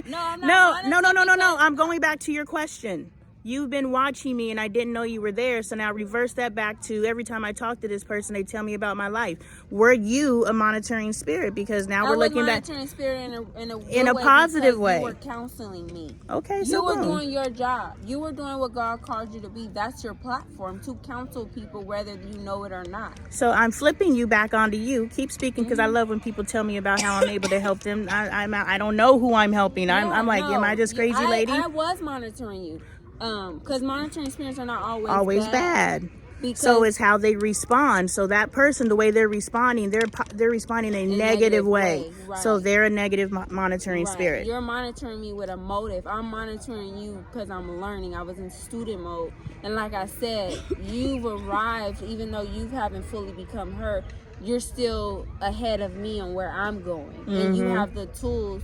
D: No, I'm not.
A: No. I'm going back to your question. You've been watching me and I didn't know you were there. So now reverse that back to every time I talk to this person, they tell me about my life. Were you a monitoring spirit? Because now we're looking back.
D: Monitoring spirit
A: in a positive way.
D: You were counseling me.
A: Okay,
D: so you were doing your job. You were doing what God called you to be. That's your platform, to counsel people whether you know it or not.
A: So I'm flipping you back onto you. Keep speaking because I love when people tell me about how I'm able to help them. I don't know who I'm helping. I'm like, am I just crazy lady?
D: I was monitoring you. Because monitoring spirits are not
A: always bad.
D: Because
A: so it's how they respond. So that person, the way they're responding, they're responding in a negative way. Right. So they're a negative monitoring spirit.
D: You're monitoring me with a motive. I'm monitoring you because I'm learning. I was in student mode, and like I said, you've arrived. Even though you haven't fully become her, you're still ahead of me on where I'm going, and you have the tools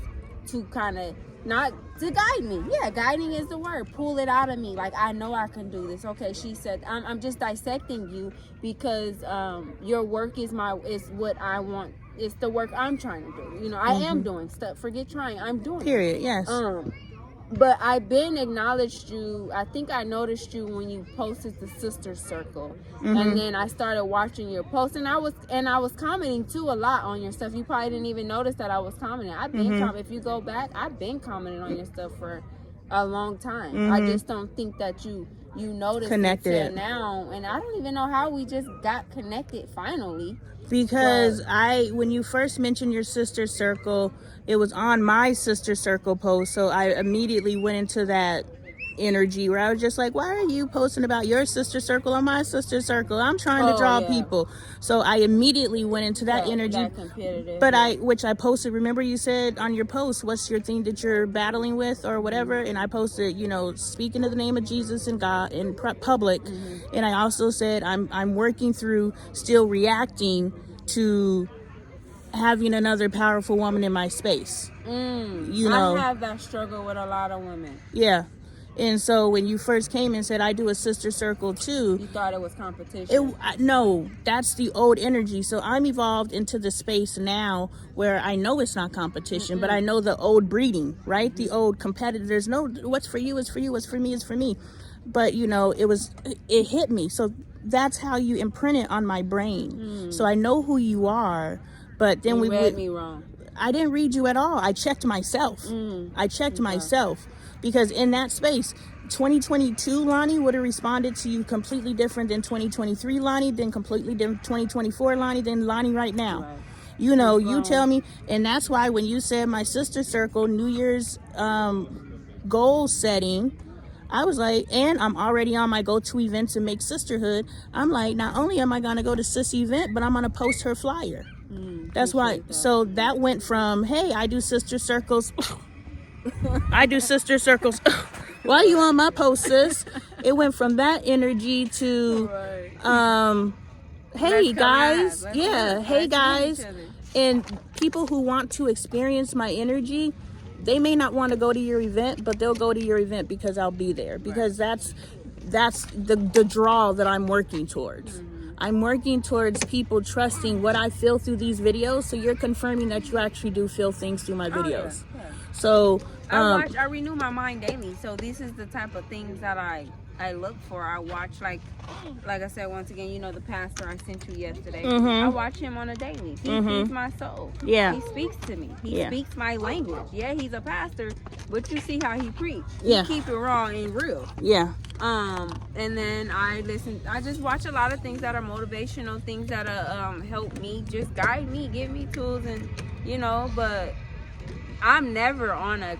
D: to kind of. Not to guide me. Yeah, guiding is the word. Pull it out of me. Like, I know I can do this. Okay, she said, I'm just dissecting you because your work is what I want. It's the work I'm trying to do. You know, I am doing stuff. Forget trying. I'm doing
A: Period, yes.
D: But I've been acknowledged you. I think I noticed you when you posted the sister circle, and then I started watching your posts, and I was commenting too a lot on your stuff. You probably didn't even notice that I was commenting. I've been if you go back, I've been commenting on your stuff for a long time. I just don't think that you noticed
A: connected
D: it now, and I don't even know how we just got connected finally.
A: Because when you first mentioned your sister circle, it was on my sister circle post, so I immediately went into that energy where I was just like, why are you posting about your sister circle on my sister circle? I'm trying to draw people. So I immediately went into that energy.
D: That competitive.
A: But which I posted, remember you said on your post, what's your thing that you're battling with or whatever? And I posted, speaking of the name of Jesus and God in public. And I also said, I'm working through still reacting to having another powerful woman in my space.
D: I have that struggle with a lot of women.
A: Yeah. And so when you first came and said, I do a sister circle too.
D: You thought it was competition.
A: No, that's the old energy. So I'm evolved into the space now where I know it's not competition, but I know the old breeding, right? The old competitors. No, what's for you is for you. What's for me is for me. But, it hit me. So that's how you imprint it on my brain. So I know who you are. But then
D: you read me wrong.
A: I didn't read you at all. I checked myself. Myself. Because in that space, 2022 Lonnie would have responded to you completely different than 2023 Lonnie, then completely different 2024 Lonnie, than Lonnie right now. Right. You tell me, and that's why when you said my sister circle, New Year's goal setting, I was like, and I'm already on my go-to events and make sisterhood. I'm like, not only am I going to go to Sis event, but I'm going to post her flyer. That's why. So that went from, hey, I do sister circles. I do sister circles. Why are you on my post, sis? It went from that energy to, hey guys, hey guys, and people who want to experience my energy, they may not want to go to your event, but they'll go to your event because I'll be there, because that's the draw that I'm working towards. I'm working towards people trusting what I feel through these videos, so you're confirming that you actually do feel things through my videos.
D: Yeah.
A: So
D: I renew my mind daily, so this is the type of things that I look for. I watch, like I said, once again, you know, the pastor I sent you yesterday. I watch him on a daily. He feeds my soul.
A: Yeah.
D: He speaks to me. He speaks my language. Yeah, he's a pastor, but you see how he preach.
A: Yeah.
D: He keep it raw and real.
A: Yeah.
D: And then I just watch a lot of things that are motivational, things that help me, just guide me, give me tools, and you know, but I'm never on a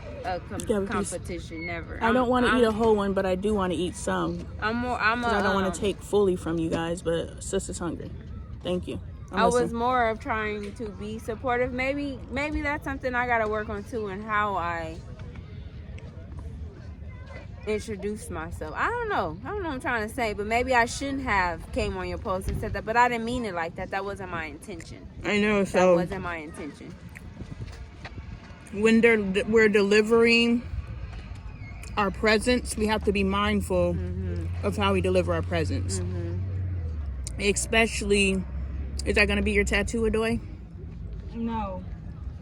D: competition, never.
A: I don't want to eat a whole one, but I do want to eat some. I don't want to take fully from you guys, but sister's hungry. Thank you.
D: I was more of trying to be supportive. Maybe that's something I got to work on too, and how I introduce myself. I don't know what I'm trying to say, but maybe I shouldn't have came on your post and said that, but I didn't mean it like that. That wasn't my intention.
A: I know. So
D: that wasn't my intention.
A: When we're delivering our presence, we have to be mindful of how we deliver our presence. Especially, is that going to be your tattoo, Adoy?
B: No.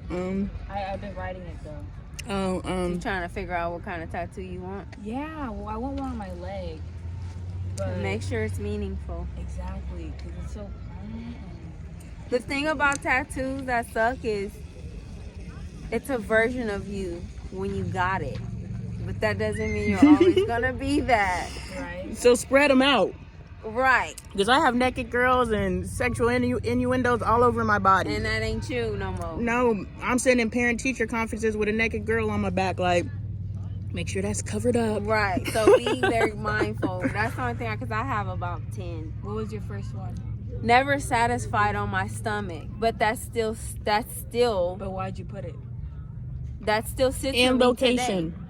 B: I've been writing it though.
D: You trying to figure out what kind of tattoo you want?
B: Yeah, well, I want one on my leg. But
D: make sure it's meaningful.
B: Exactly, because it's so permanent.
D: The thing about tattoos that suck is it's a version of you when you got it. But that doesn't mean you're always going to be that.
B: Right.
A: So spread them out.
D: Right.
A: Because I have naked girls and sexual innuendos all over my body.
D: And that ain't you no more.
A: No, I'm sitting in parent-teacher conferences with a naked girl on my back, like, make sure that's covered up.
D: Right. So be very mindful. That's the only thing, because I have about 10.
B: What was your first one?
D: Never satisfied on my stomach. But that's still.
B: But why'd you put it?
D: That still sits
A: And
D: with me
A: location.
D: today.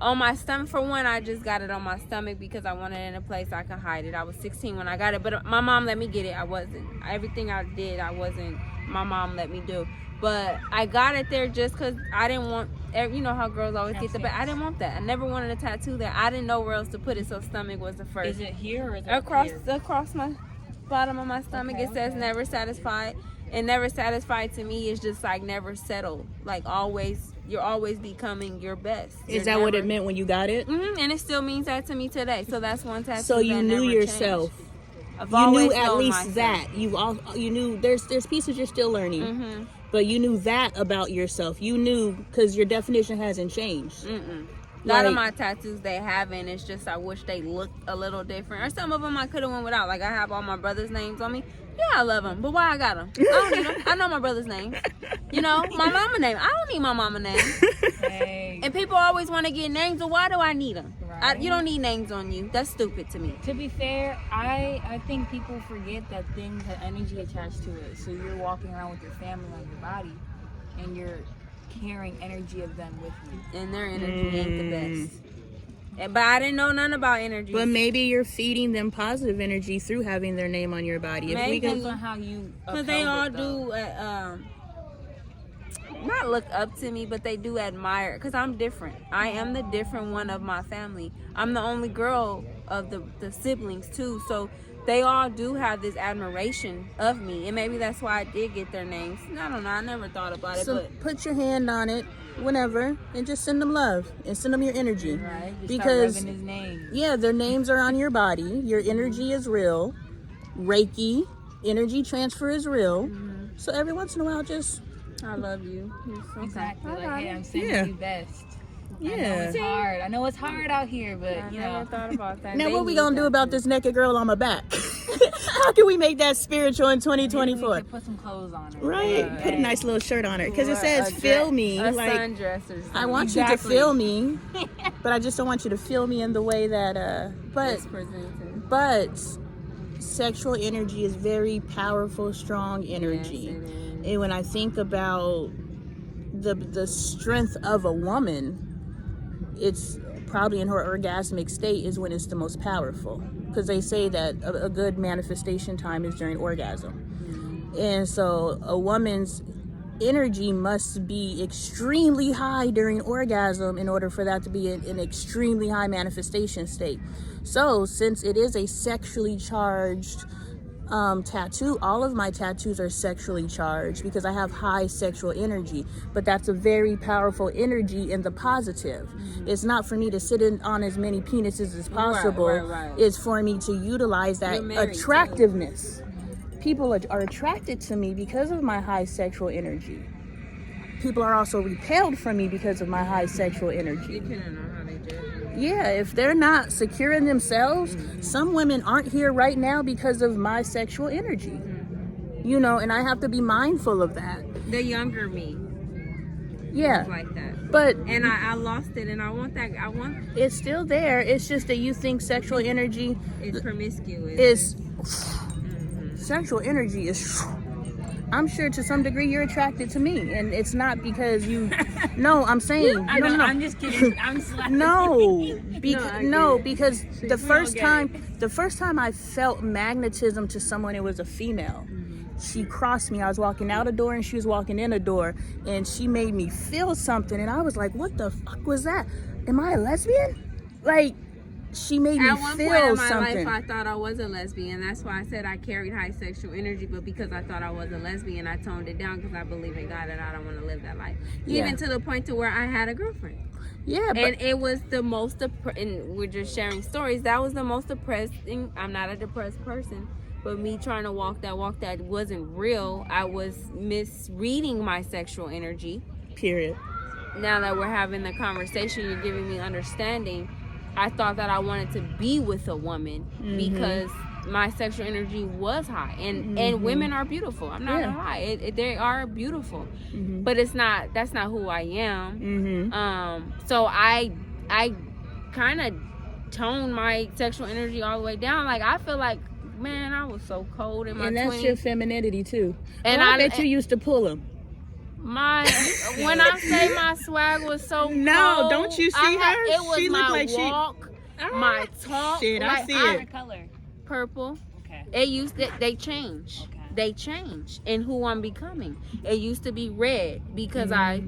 D: On my stomach, for one, I just got it on my stomach because I wanted it in a place I could hide it. I was 16 when I got it, but my mom let me get it. I wasn't. Everything I did, my mom let me do. But I got it there just because I didn't want, you know how girls always get the back. I didn't want that. I never wanted a tattoo there. I didn't know where else to put it, so stomach was the first.
B: Is it here or is it
D: across my bottom of my stomach? Okay, it says never satisfied. And never satisfied to me is just like never settled. Like always, you're always becoming your best.
A: Is that what it meant when you got it?
D: And it still means that to me today. So that's one tattoo.
A: So you knew yourself.
D: You
A: knew at least that. You knew there's pieces you're still learning, but you knew that about yourself. You knew because your definition hasn't changed.
D: A lot of my tattoos they haven't. It's just I wish they looked a little different. Or some of them I could have went without. Like I have all my brother's names on me. Yeah, I love them. But why I got them? I don't need them. I know my brother's names. You know, my mama name. I don't need my mama name.
B: Hey.
D: And people always want to get names. Well, why do I need them?
B: Right.
D: You don't need names on you. That's stupid to me.
B: To be fair, I think people forget that things have energy attached to it. So you're walking around with your family on your body, and you're carrying energy of them with you.
D: And their energy ain't the best. But I didn't know nothing about energy.
A: But maybe you're feeding them positive energy through having their name on your body.
D: Maybe.
B: Depends on how you.
D: Because they all do, not look up to me, but they do admire. Because I'm different. I am the different one of my family. I'm the only girl of the siblings too. So they all do have this admiration of me. And maybe that's why I did get their names. I don't know. I never thought about it.
A: So
D: But
A: put your hand on it whenever and just send them love and send them your energy.
B: Right. Just
A: because
B: start rubbing his name.
A: yeah, their names are on your body. Your energy is real. Reiki energy transfer is real. So every once in a while, just
D: I love you.
B: Exactly.
D: Okay.
B: Like, hey, I'm sending
A: Yeah.
B: you best. I know
A: yeah.
B: it's hard. I know it's hard out here, but
D: I
B: you
D: never
B: know.
D: thought about that.
A: Now
D: They
A: what we
D: need
A: gonna do
D: that
A: about
D: too.
A: this naked girl on my back? How can we make that spiritual in
B: Maybe we
A: 2024?
B: could put some clothes on her.
A: Right, put a nice little shirt on her because it
D: Or
A: says
D: a
A: "feel
D: dress-
A: me."
D: a
A: Like
D: sundress or something.
A: I want you to
B: Exactly.
A: feel me, but I just don't want you to feel me in the way that. But
D: It's presented.
A: but sexual energy is very powerful, strong energy,
D: Yes, it is.
A: and when I think about the strength of a woman, it's probably in her orgasmic state is when it's the most powerful, because they say that a good manifestation time is during orgasm. And so a woman's energy must be extremely high during orgasm in order for that to be an extremely high manifestation state. So since it is a sexually charged tattoo, all of my tattoos are sexually charged because I have high sexual energy, but that's a very powerful energy in the positive. It's not for me to sit on as many penises as possible.
D: Right.
A: It's for me to utilize that attractiveness. People are attracted to me because of my high sexual energy. People are also repelled from me because of my high sexual energy.
D: Depending on how they do.
A: Yeah, if they're not secure in themselves, some women aren't here right now because of my sexual energy. You know, and I have to be mindful of that.
D: The younger me.
A: Yeah.
D: Was like that.
A: But
D: And I lost it, and I want that.
A: it's still there. It's just that you think sexual energy
D: It's promiscuous.
A: is sexual energy is. I'm sure to some degree you're attracted to me, and it's not because you. No, I'm saying
B: I know,
A: no.
B: I'm just kidding. I'm just laughing.
A: Because the first time I felt magnetism to someone, it was a female. She crossed me. I was walking out a door and she was walking in a door, and she made me feel something, and I was like, "What the fuck was that? Am I a lesbian?" Like, she made me
D: At one
A: feel
D: point in my
A: something.
D: life, I thought I was a lesbian. That's why I said I carried high sexual energy. But because I thought I was a lesbian, I toned it down because I believe in God and I don't want to live that life.
A: Yeah.
D: Even to the point to where I had a girlfriend.
A: Yeah, but
D: And it was the most, and we're just sharing stories. That was the most depressing. I'm not a depressed person, but me trying to walk that wasn't real. I was misreading my sexual energy.
A: period.
D: Now that we're having the conversation, you're giving me understanding. I thought that I wanted to be with a woman because my sexual energy was high, and women are beautiful. I'm not gonna lie, they are beautiful, but that's not who I am. So I kind of toned my sexual energy all the way down. Like, I feel like, man, I was so cold in my 20s.
A: And that's your femininity too.
D: And
A: Well, I
D: I-
A: bet you used to pull them.
D: When I say my swag was so
A: No,
D: cold,
A: don't you see her?
D: It was
A: She looked
D: my
A: like she-
D: walk, my talk.
A: Shit, I
D: like,
A: see
B: What
A: it.
B: color?
D: Purple.
B: Okay.
D: They change.
B: Okay.
D: They change in who I'm becoming. It used to be red because I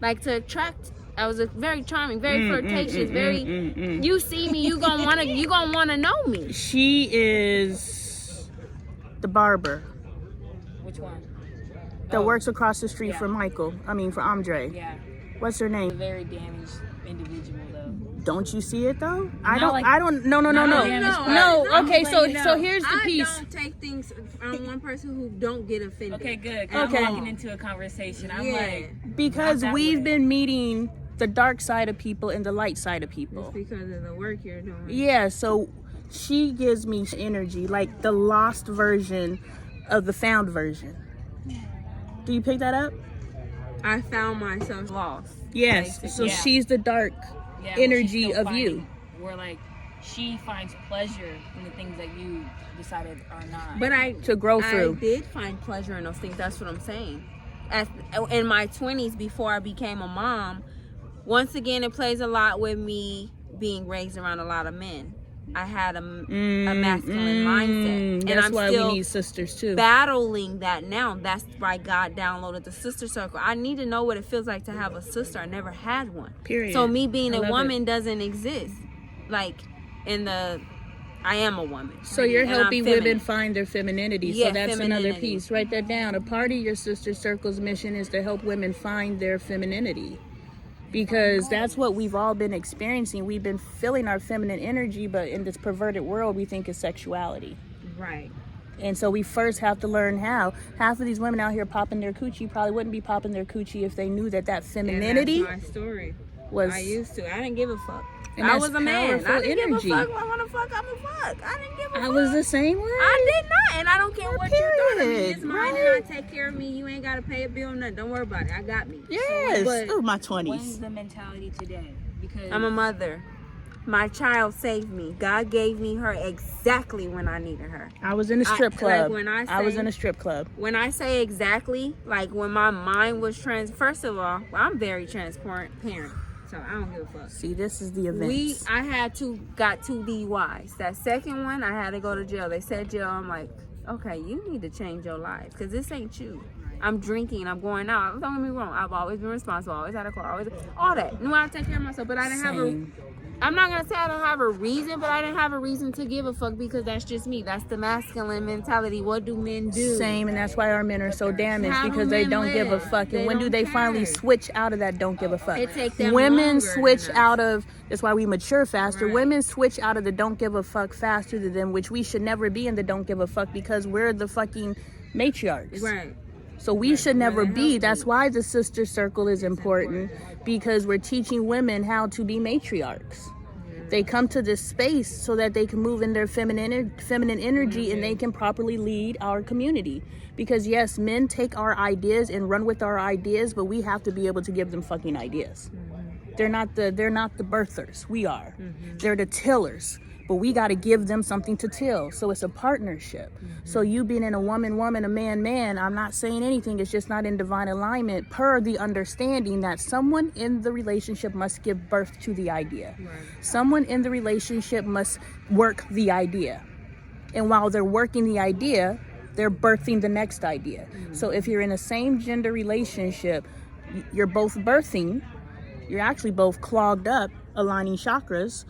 D: like to attract. I was a very charming, very flirtatious, very. You see me, you gonna wanna know me.
A: She is the barber
B: Which one?
A: that
B: Oh,
A: works across the street
B: yeah.
A: from for Andre.
B: Yeah.
A: What's her
B: A
A: name?
B: very damaged individual, though.
A: Don't you see it though?
B: No.
A: No. Okay, so here's the
D: I
A: piece.
D: don't take things from one person who don't get offended.
B: Okay, good.
A: Okay.
B: I'm walking into a conversation. I'm like,
A: Because
B: Not that
A: we've
B: way.
A: been meeting the dark side of people and the light side of
D: It's
A: people.
D: because of the work you're doing.
A: Yeah, so she gives me energy, like the lost version of the found version. Do you pick that up?
D: I found myself lost.
A: Yes. So
B: Yeah.
A: she's the dark
B: yeah, but she's
A: energy
B: still
A: of you.
B: fighting. Where, like, she finds pleasure in the things that you decided are not.
D: But
A: To grow through.
D: I did find pleasure in those things. That's what I'm saying. In my 20s, before I became a mom, once again, it plays a lot with me being raised around a lot of men. I had a masculine mindset, and
A: That's
D: I'm
A: why
D: still
A: we need sisters too.
D: battling that now. That's why God downloaded the sister circle. I need to know what it feels like to have a sister. I never had one.
A: Period.
D: So me being
A: I
D: a
A: love
D: woman doesn't exist. Like, I am a woman.
A: So you're
D: And I'm
A: helping
D: feminine.
A: women find their femininity.
D: Yeah,
A: So that's another
D: femininity.
A: piece. Write that down. A part of your sister circle's mission is to help women find their femininity. Because that's what we've all been experiencing. We've been feeling our feminine energy, but in this perverted world, we think it's sexuality.
D: Right.
A: And so we first have to learn how. Half of these women out here popping their coochie probably wouldn't be popping their coochie if they knew that femininity
D: And that's my story.
A: was...
D: I used to. I didn't give a fuck.
A: And
D: I
A: that's
D: was a man.
A: powerful
D: I didn't
A: energy.
D: give a fuck. I want to fuck. I'm a fuck. I didn't give a fuck.
A: I was the same way.
D: I did not, and I don't care what you thought of me.
A: Period,
D: It's mine,
A: right?
D: and I take care of me. You ain't gotta pay a bill, nothing. Don't worry about it. I got me.
A: Yes.
D: But
A: Oh, my
B: When's
A: 20s.
B: the mentality today? Because
D: I'm a mother. My child saved me. God gave me her exactly when I needed her.
A: I was in a strip
D: like
A: club.
D: when I
A: was
D: say-
A: in a strip club.
D: When I say exactly, like when my mind was first of all, I'm very transparent parent, so I don't give a fuck.
A: See, this is the events.
D: I got two DUIs. That second one, I had to go to jail. They said jail. I'm like, okay, you need to change your life because this ain't you. I'm drinking. I'm going out. Don't get me wrong. I've always been responsible. Always had a car. Always all that. Knew how to take care of myself, but I didn't have
A: Same.
D: I'm not gonna say I don't have a reason, but I didn't have a reason to give a fuck because that's just me. That's the masculine mentality. What do men do?
A: Same, and that's why our men are so damaged,
D: How do
A: because they
D: men
A: don't give a
D: live?
A: fuck.
D: They
A: And when do
D: don't
A: they finally
D: care.
A: switch out of that don't give a fuck?
D: It takes them
A: Women
D: longer
A: switch
D: than us.
A: out of, that's why we mature faster.
D: Right.
A: Women switch out of the don't give a fuck faster than them, which we should never be in the don't give a fuck, because we're the fucking matriarchs.
D: Right.
A: So we should never
D: Women
A: be.
D: help
A: That's
D: you.
A: why the sister circle is important, because we're teaching women how to be matriarchs. They come to this space so that they can move in their feminine energy, and they can properly lead our community. Because yes, men take our ideas and run with our ideas, but we have to be able to give them fucking ideas. They're not the birthers. We are. They're the tillers. But we got to give them something to till. So it's a partnership. So you being in a woman, a man, I'm not saying anything. It's just not in divine alignment, per the understanding that someone in the relationship must give birth to the idea.
D: Right.
A: Someone in the relationship must work the idea. And while they're working the idea, they're birthing the next idea. So if you're in a same gender relationship, you're both birthing. You're actually both clogged up, aligning chakras.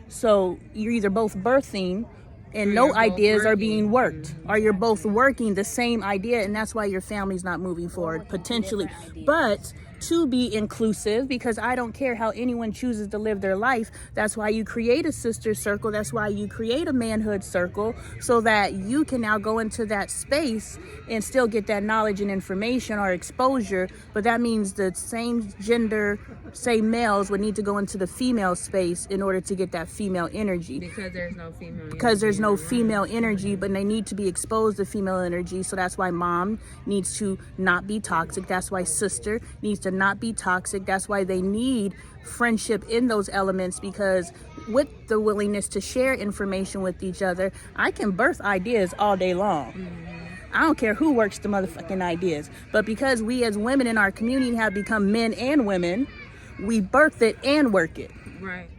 A: So you're either both birthing and no ideas are being worked, or you're both working the same idea, and that's why your family's not moving forward, potentially. But to be inclusive, because I don't care how anyone chooses to live their life. That's why you create a sister circle. That's why you create a manhood circle, so that you can now go into that space and still get that knowledge and information or exposure. But that means the same gender, same males would need to go into the female space in order to get that female energy.
D: Because there's no female.
A: Because there's no female energy, but they need to be exposed to female energy. So that's why mom needs to not be toxic. That's why sister needs to not be toxic. That's why they need friendship in those elements, because with the willingness to share information with each other, I can birth ideas all day long. I don't care who works the motherfucking ideas. But because we as women in our community have become men and women, we birth it and work it.
D: Right.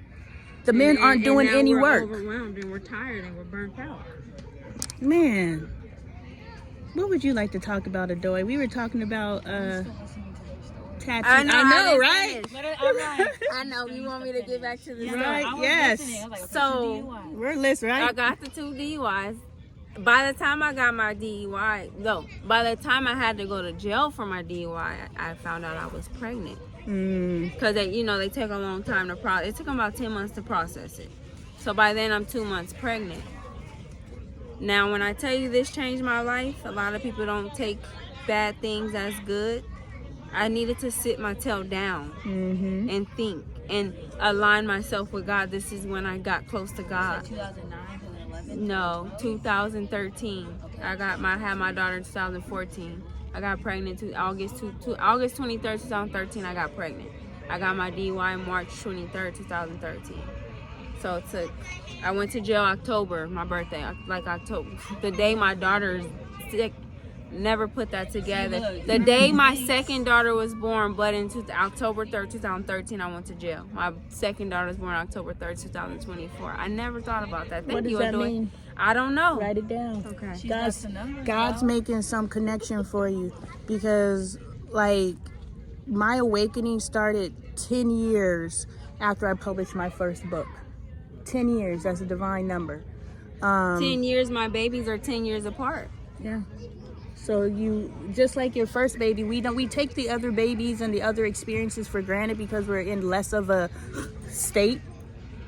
A: The men aren't doing
D: now
A: any
D: we're
A: work.
D: Overwhelmed and we're tired and we're burnt out.
A: Man, what would you like to talk about, Adoy? We were talking about tattoos. I know, right?
D: I know. You want me to get back to the
A: Right,
D: story?
A: yes.
D: So
A: We're listening, right?
D: I got the 2 DUIs. By the time I got my DUI, by the time I had to go to jail for my DUI, I found out I was pregnant. Because they take a long time to process. It took them about 10 months to process it. So by then I'm 2 months pregnant. Now when I tell you this changed my life, a lot of people don't take bad things as good. I needed to sit my tail down and think and align myself with God. This is when I got close to God.
B: 2009, 2011?
D: No, 2013. I had my daughter in 2014. I got pregnant August 23rd, 2013. I got pregnant. I got my DUI March 23rd, 2013. So I went to jail October, my birthday, like October, the day my daughter's sick. Never put that together. The day my second daughter was born, but in October 3rd, 2013, I went to jail. My second daughter was born October 3rd, 2024. I never thought about that.
A: What does that mean?
D: I don't know.
A: Write it down.
D: Okay.
A: God's making some connection for you, because like my awakening started 10 years after I published my first book. 10 years, that's a divine number.
D: 10 years, my babies are 10 years apart.
A: Yeah. So you, just like your first baby, we take the other babies and the other experiences for granted because we're in less of a state.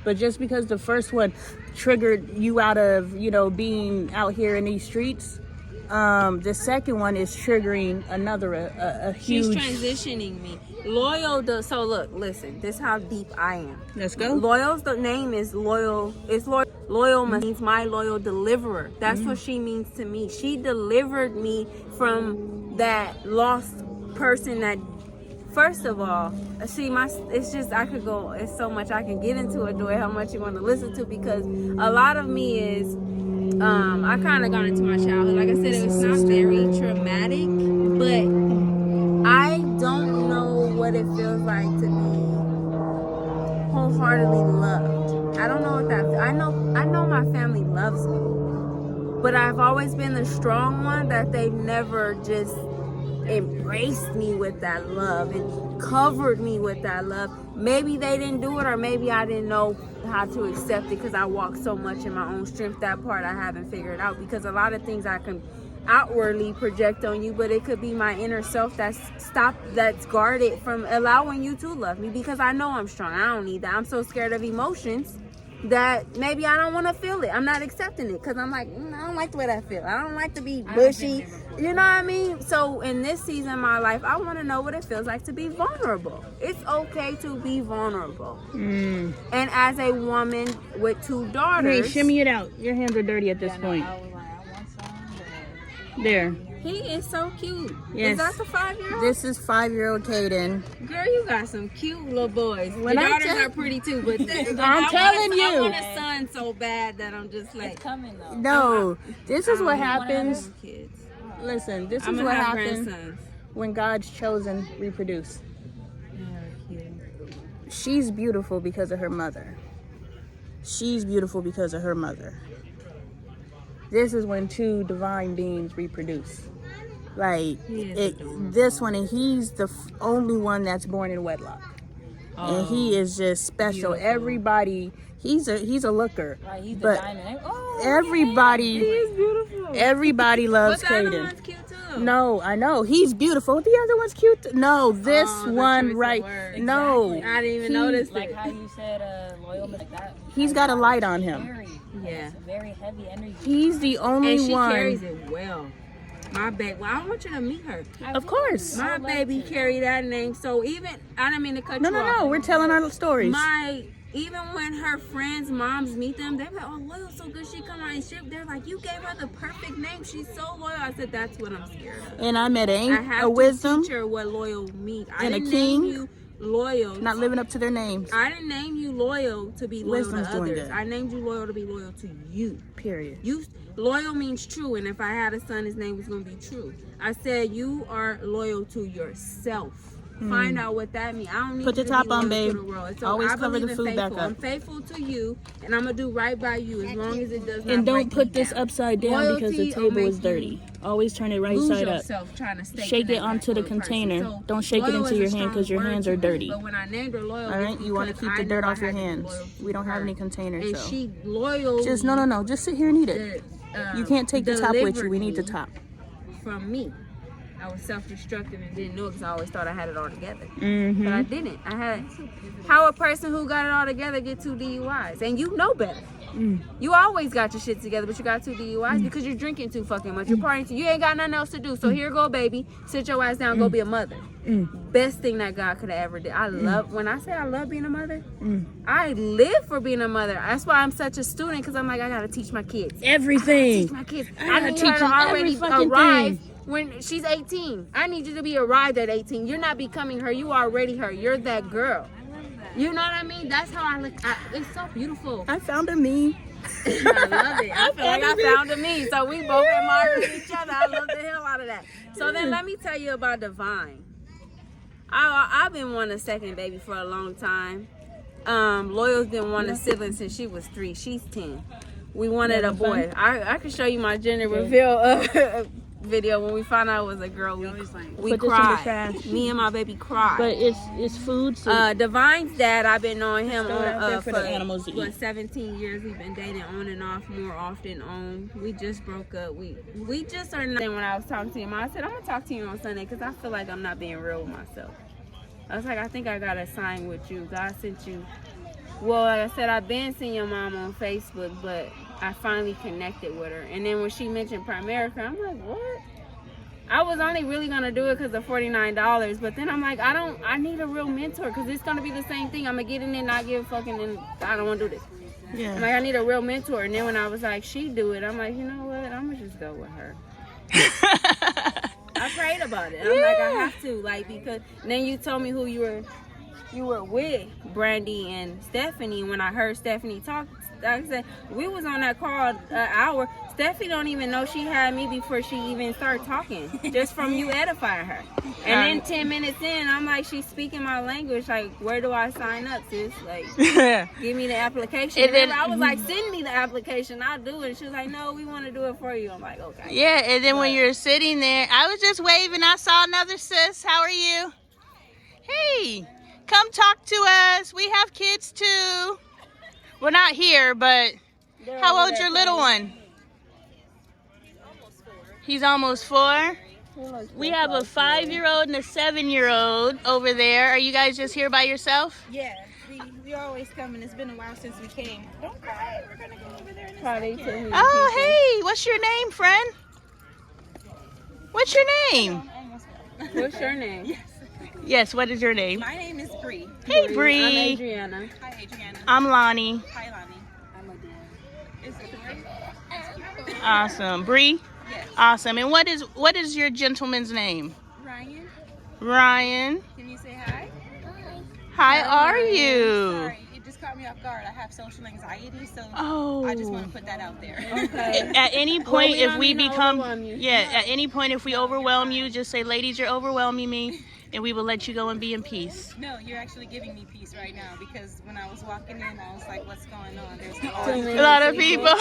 A: But just because the first one triggered you out of, being out here in these streets, the second one is triggering another, a huge...
D: She's transitioning me. So look, listen, this is how deep I am.
A: Let's go.
D: The name is Loyal. It's Loyal. Loyal means my loyal deliverer. That's what she means to me. She delivered me from that lost person that, first of all, it's just, it's so much I can get into it, how much you want to listen to, because a lot of me is, I kind of got into my childhood. Like I said, it was not very traumatic, but I don't know what it feels like to be wholeheartedly loved. I don't know what that feels. I know my family loves me, but I've always been the strong one that they've never just embraced me with that love and covered me with that love. Maybe they didn't do it, or maybe I didn't know how to accept it because I walk so much in my own strength. That part I haven't figured out, because a lot of things I can outwardly project on you, but it could be my inner self that's guarded from allowing you to love me, because I know I'm strong. I don't need that. I'm so scared of emotions that maybe I don't want to feel it. I'm not accepting it because I'm like, I don't like the way that feels. I don't like to be bushy. You know what I mean? So in this season of my life, I want to know what it feels like to be vulnerable. It's okay to be vulnerable. And as a woman with 2 daughters,
A: Hey, shimmy it out. Your hands are dirty at this point.
B: I was like, I want some,
A: There.
D: he is so cute.
A: Yes.
D: Is that the 5-year-old?
A: This is 5-year-old Caden.
D: Girl, you got some cute little boys.
A: When
D: Your
A: I
D: daughters
A: tell-
D: are pretty too, but
A: I'm telling
D: I
A: you.
D: want a son so bad that I'm just
B: it's
D: like,
B: coming though.
A: No, this is what
B: wanna have
A: happens.
D: kids.
A: Listen, this
D: I'm
A: is
D: gonna
A: what
D: have
A: happens
D: grandsons.
A: when God's chosen reproduce.
D: Yeah, cute.
A: She's beautiful because of her mother. She's beautiful because of her mother. This is when 2 divine beings reproduce. Like this one, and he's the only one that's born in wedlock, and he is just special.
D: Beautiful.
A: Everybody, he's a looker,
B: Right, he's the
A: but
B: diamond.
A: everybody,
D: He is beautiful.
A: everybody loves
D: But the other
A: Caden.
D: one's cute too.
A: No, I know he's beautiful. The other one's cute. No, this
D: Oh, the
A: one
D: choice of
A: right.
D: words.
A: No,
D: I didn't even
A: He-
D: notice
B: Like
D: it.
B: how you said loyal, like that.
A: He's got a light on him.
B: Very,
D: Yeah.
B: it's very heavy energy.
A: He's the only
D: And she
A: one.
D: carries it well. My baby. Well, I want you to meet her.
A: Of course.
D: My baby carry that name. So even, I didn't mean to cut
A: No,
D: you
A: no,
D: off.
A: no. We're telling our stories.
D: Even when her friends' moms meet them, they're like, oh, Loyal, so good. She come out and ship. They're like, you gave her the perfect name. She's so loyal. I said, that's what I'm scared of.
A: And I met
D: I
A: a
D: have
A: wisdom
D: to teach her what loyal means. I
A: and a
D: didn't
A: king.
D: name you loyal.
A: not living up to their names.
D: I didn't name you loyal to be loyal
A: Wisdom's
D: to
A: doing
D: others.
A: good.
D: I named you loyal to be loyal to you.
A: Period.
D: You loyal means true, and if I had a son, his name was gonna be true. I said you are loyal to yourself. Find out what that means. I don't need
A: Put
D: you
A: the
D: to
A: top
D: be
A: on,
D: loyal
A: babe.
D: to the world. So
A: Always
D: I
A: cover the
D: believe in
A: food back
D: faithful.
A: up.
D: I'm faithful to you, and I'm gonna do right by you as long as it does not.
A: And don't
D: break
A: put
D: me
A: this
D: down.
A: upside down because the
D: Loyalty will
A: table is
D: make
A: dirty. Always turn it right
D: Lose
A: side up.
D: yourself trying to stay
A: Shake it
D: connected
A: onto the
D: to a person.
A: container.
D: So,
A: Don't shake it
D: loyal
A: into
D: is
A: your
D: a
A: hand
D: strong
A: because your
D: word
A: hands
D: to
A: are
D: me,
A: dirty.
D: But when I named her loyal,
A: All right,
D: it's
A: you want to
D: because
A: keep the
D: I
A: dirt
D: knew I
A: off your
D: had to be
A: hands.
D: loyal
A: We don't
D: to
A: have
D: her.
A: any containers,
D: And
A: so
D: she loyal.
A: just no. Just sit here and eat it. You can't take the top with you. We need the
D: delivered
A: top.
D: from me. I was self-destructive and didn't know it because I always thought I had it all together.
A: Mm-hmm.
D: But I didn't. I had. How a person who got it all together get 2 DUIs, and you know better. You always got your shit together, but you got 2 DUIs because you're drinking too fucking much. You're partying too. You ain't got nothing else to do. So here go, baby. Sit your ass down. Go be a mother. Best thing that God could have ever did. I love. When I say I love being a mother, I live for being a mother. That's why I'm such a student, because I'm like, I gotta teach my kids.
A: Everything.
D: Teach my kids.
A: I
D: I
A: gotta
D: need
A: teach
D: her to
A: them every
D: already
A: fucking
D: arrive
A: thing.
D: when she's 18. I need you to be arrived at 18. You're not becoming her. You already her. You're that girl. You know what I mean? That's how I look. It's so beautiful.
A: I found a meme.
D: I love it. I feel like I found a me. So we both admire each other. I love the hell out of that. So then let me tell you about Divine. I've been wanting a second baby for a long time. Loyal's been wanting a sibling since she was 3. She's 10. We wanted a boy. I can show you my gender reveal video. When we found out it was a girl, we
A: Put this in the
D: cried.
A: trash.
D: Me and my baby cried.
A: But it's food. So
D: Divine's dad, I've been knowing him
A: Throw it out there
D: on,
A: for the animals to
D: what,
A: eat.
D: 17 years. We've been dating on and off, more often on. We just broke up. We just are not. When I was talking to him, I said, I'm going to talk to you on Sunday because I feel like I'm not being real with myself. I was like, I think I got a sign with you. God sent you. Well, like I said, I've been seeing your mom on Facebook, but I finally connected with her. And then when she mentioned Primerica, I'm like, what? I was only really gonna do it because of $49, but then I'm like, I need a real mentor because it's gonna be the same thing. I'm gonna get in there, not give a fucking, and I don't want to do this. I'm
A: yeah.
D: like, I need a real mentor. And then when I was like, she do it, I'm like, you know what? I'm gonna just go with her. I prayed about it. I'm like, I have to, like, because and then you told me who you were with, Brandy and Stephanie. And when I heard Stephanie talk, like I said, we was on that call an hour. Steffi don't even know she had me before she even started talking. Just from you edifying her. And then 10 minutes in, I'm like, she's speaking my language. Like, where do I sign up, sis? Like, give me the application. And then I was like, send me the application. I'll do it. She was like, no, we want to do it for you. I'm like, okay.
A: Yeah, and then when you're sitting there, I was just waving. I saw another sis. How are you? Hey, come talk to us. We have kids too. Well, not here, but how old's your little one? He's almost 4. We have a 5-year-old and a 7-year-old over there. Are you guys just here by yourself?
C: Yeah, we always come, and it's been a while since we came. Don't cry. We're gonna go over there in a second.
A: Oh, hey, what's your name, friend? What's your name?
D: What's your name?
A: Yes, what is your name?
C: My name is Bree.
A: Hey, Bree.
D: I'm Adriana.
C: Hi, Adriana.
A: I'm Lonnie.
C: Hi, Lonnie.
D: I'm Adele.
C: Is it Bree?
A: Awesome. Bree?
C: Yes.
A: Awesome. And what is your gentleman's name?
C: Ryan,
A: Ryan.
C: can you say hi?
A: How are you?
C: Sorry, it just caught me off guard. I have social anxiety, so
A: Oh.
C: I just want to put that out there.
D: Okay.
A: At any point,
D: we
A: if
D: don't
A: we
D: mean to
A: become,
D: overwhelm you.
A: at any point, if we overwhelm you, just say, ladies, you're overwhelming me, and we will let you go and be in peace.
C: No, you're actually giving me peace right now, because when I was walking in, I was like, what's going on? There's
A: A lot of people.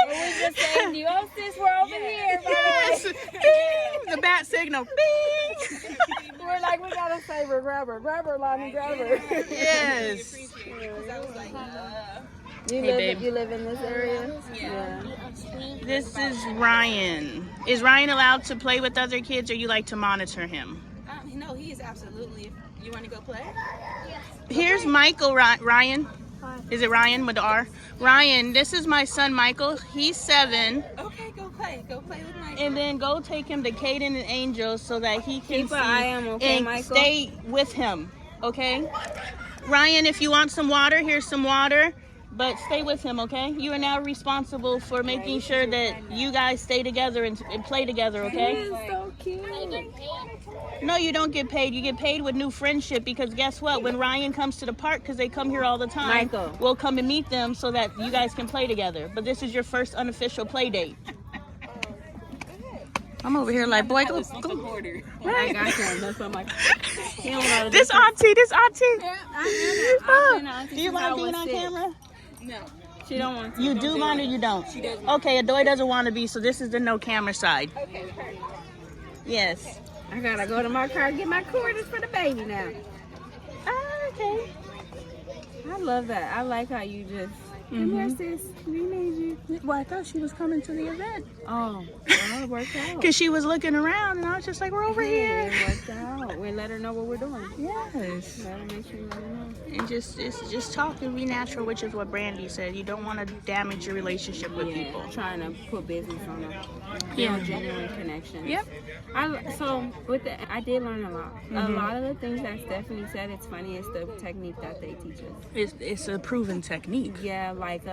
D: We just saying, you oh, sis, we're over here.
A: Yes. Bing. The bat signal. Bing.
D: We're like, we gotta say, grab her, Lonnie, grab her.
A: Yes.
C: I was like,
D: You
A: Hey,
D: live,
A: babe.
D: you live in this area?
C: yeah.
A: This is Ryan. Is Ryan allowed to play with other kids, or you like to monitor him?
C: No, he is absolutely. You want to go play?
A: Here's Michael. Ryan. Is it Ryan with the R? Ryan, this is my son Michael. He's 7.
C: Okay, go play. Go play with Mike.
A: And then go take him to Caden and Angel so that he can
D: Keep
A: see
D: an eye on him, okay,
A: and
D: Michael?
A: stay with him. Okay? Ryan, if you want some water, here's some water. But stay with him, okay? You are now responsible for making sure that you guys stay together and play together, okay?
D: So cute.
A: No, you don't get paid. You get paid with new friendship, because guess what? When Ryan comes to the park, because they come here all the time,
D: Michael.
A: we'll come and meet them so that you guys can play together. But this is your first unofficial play date. I'm over here like, boy, go.
D: I got him. That's what I'm like. He don't know
A: This auntie.
D: Yeah, I am. I've
A: Do you
D: since I
A: mind being
D: was
A: on
D: 6.
A: camera?
C: No.
D: She don't want to.
A: You do mind or you don't?
C: She doesn't.
A: Okay, Adoy doesn't want to be, so this is the no camera side.
C: Okay.
A: Yes.
D: I gotta go to my car and get my quarters for the baby now.
A: Okay.
D: I love that. I like how you just. Come here, sis. We need you.
A: Well, I thought she was coming to the event.
D: Oh, well, it worked out.
A: Because she was looking around, and I was just like, we're over
D: Yeah,
A: here.
D: it worked out. We let her know what we're doing.
A: Yes.
D: Let her make sure you let her know.
A: And just talk and be natural, which is what Brandy said. You don't want to damage your relationship with people.
D: Trying to put business on a
A: Yeah.
D: genuine connection.
A: Yep.
D: So I did learn a lot. A lot of the things that Stephanie said, it's funny, it's the technique that they teach us.
A: It's a proven technique.
D: Yeah, like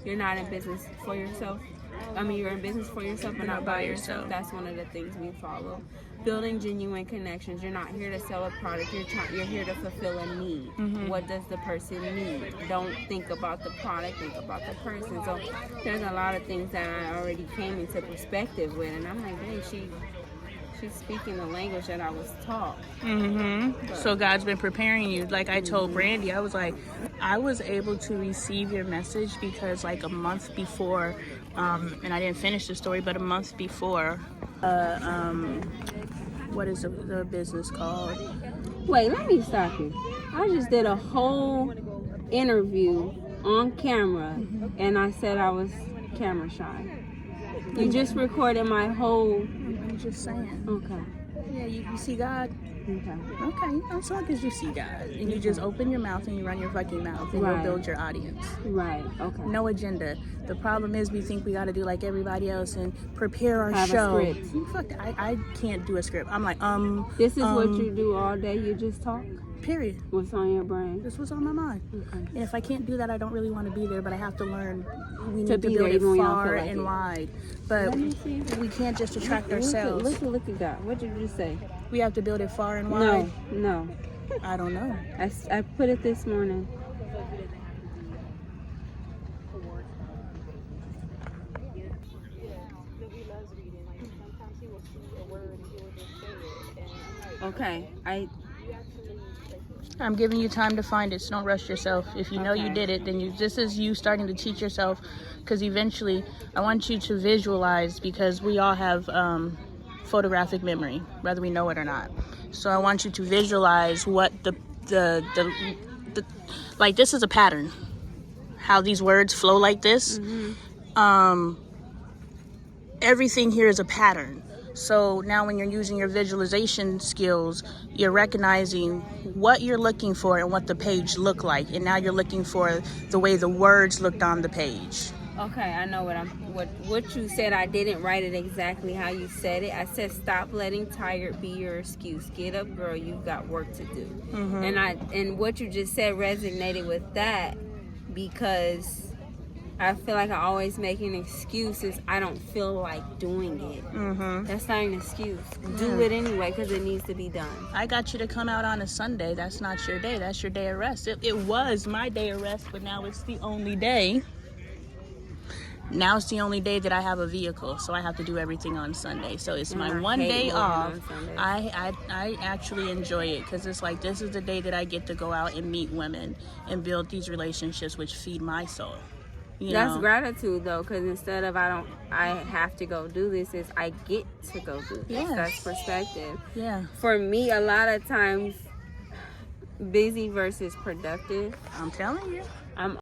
D: you're not in business for yourself. I mean, you're in business for yourself, but not by yourself. That's one of the things we follow. Building genuine connections. You're not here to sell a product. You're here to fulfill a need. What does the person need? Don't think about the product. Think about the person. So there's a lot of things that I already came into perspective with, and I'm like, hey, she's speaking the language that I was taught.
A: So God's been preparing you. Like I told Brandy, I was like, I was able to receive your message because like a month before, and I didn't finish the story, but a month before, what is the business called?
D: Wait, let me stop you. I just did a whole interview on camera, and I said I was camera shy. You just recorded my whole.
A: I'm just saying.
D: Okay.
A: Yeah, you see God?
D: Okay.
A: Okay, as long as you see God. And you just open your mouth and you run your fucking mouth and
D: Right.
A: you'll build your audience.
D: Right. Okay.
A: No agenda. The problem is we think we got to do like everybody else and prepare our
D: Have a
A: show.
D: script.
A: Fuck, I can't do a script. I'm like,
D: This is what you do all day. You just talk.
A: period.
D: What's on your brain?
A: This was on my mind.
D: Okay.
A: And if I can't do that, I don't really want to be there, but I have to learn. We
D: To
A: need to
D: be
A: build
D: there
A: it
D: even when you don't
A: far
D: feel like
A: and
D: it.
A: wide. But
D: Let me see.
A: we can't just attract ourselves.
D: Look at God. What did you say?
A: We have to build it far and wide.
D: No.
A: I don't know.
D: I put it this morning.
C: reading. Like sometimes he will see a word and he will just say it. And I'm like,
D: Okay.
C: you actually like,
A: I'm giving you time to find it, so don't rush yourself. If you know you
D: Okay.
A: did it, then this is you starting to teach yourself, because eventually I want you to visualize, because we all have photographic memory, whether we know it or not. So I want you to visualize what the like, this is a pattern, how these words flow like this. Everything here is a pattern. So now when you're using your visualization skills, you're recognizing what you're looking for and what the page looked like. And now you're looking for the way the words looked on the page.
D: Okay, I know what you said. I didn't write it exactly how you said it. I said, stop letting tired be your excuse. Get up, girl. You've got work to do. And what you just said resonated with that, because I feel like I always make an excuse is I don't feel like doing it. That's not an excuse. Do it anyway, because it needs to be done.
A: I got you to come out on a Sunday. That's not your day. That's your day of rest. It was my day of rest, but now it's the only day. Now it's the only day that I have a vehicle, so I have to do everything on Sunday. So it's my one day off. I actually enjoy it, because it's like, this is the day that I get to go out and meet women and build these relationships which feed my soul.
D: That's gratitude, though, because instead of I have to go do this, is I get to go do this.
A: Yes.
D: That's perspective.
A: Yeah.
D: For me, a lot of times, busy versus productive.
A: I'm telling you.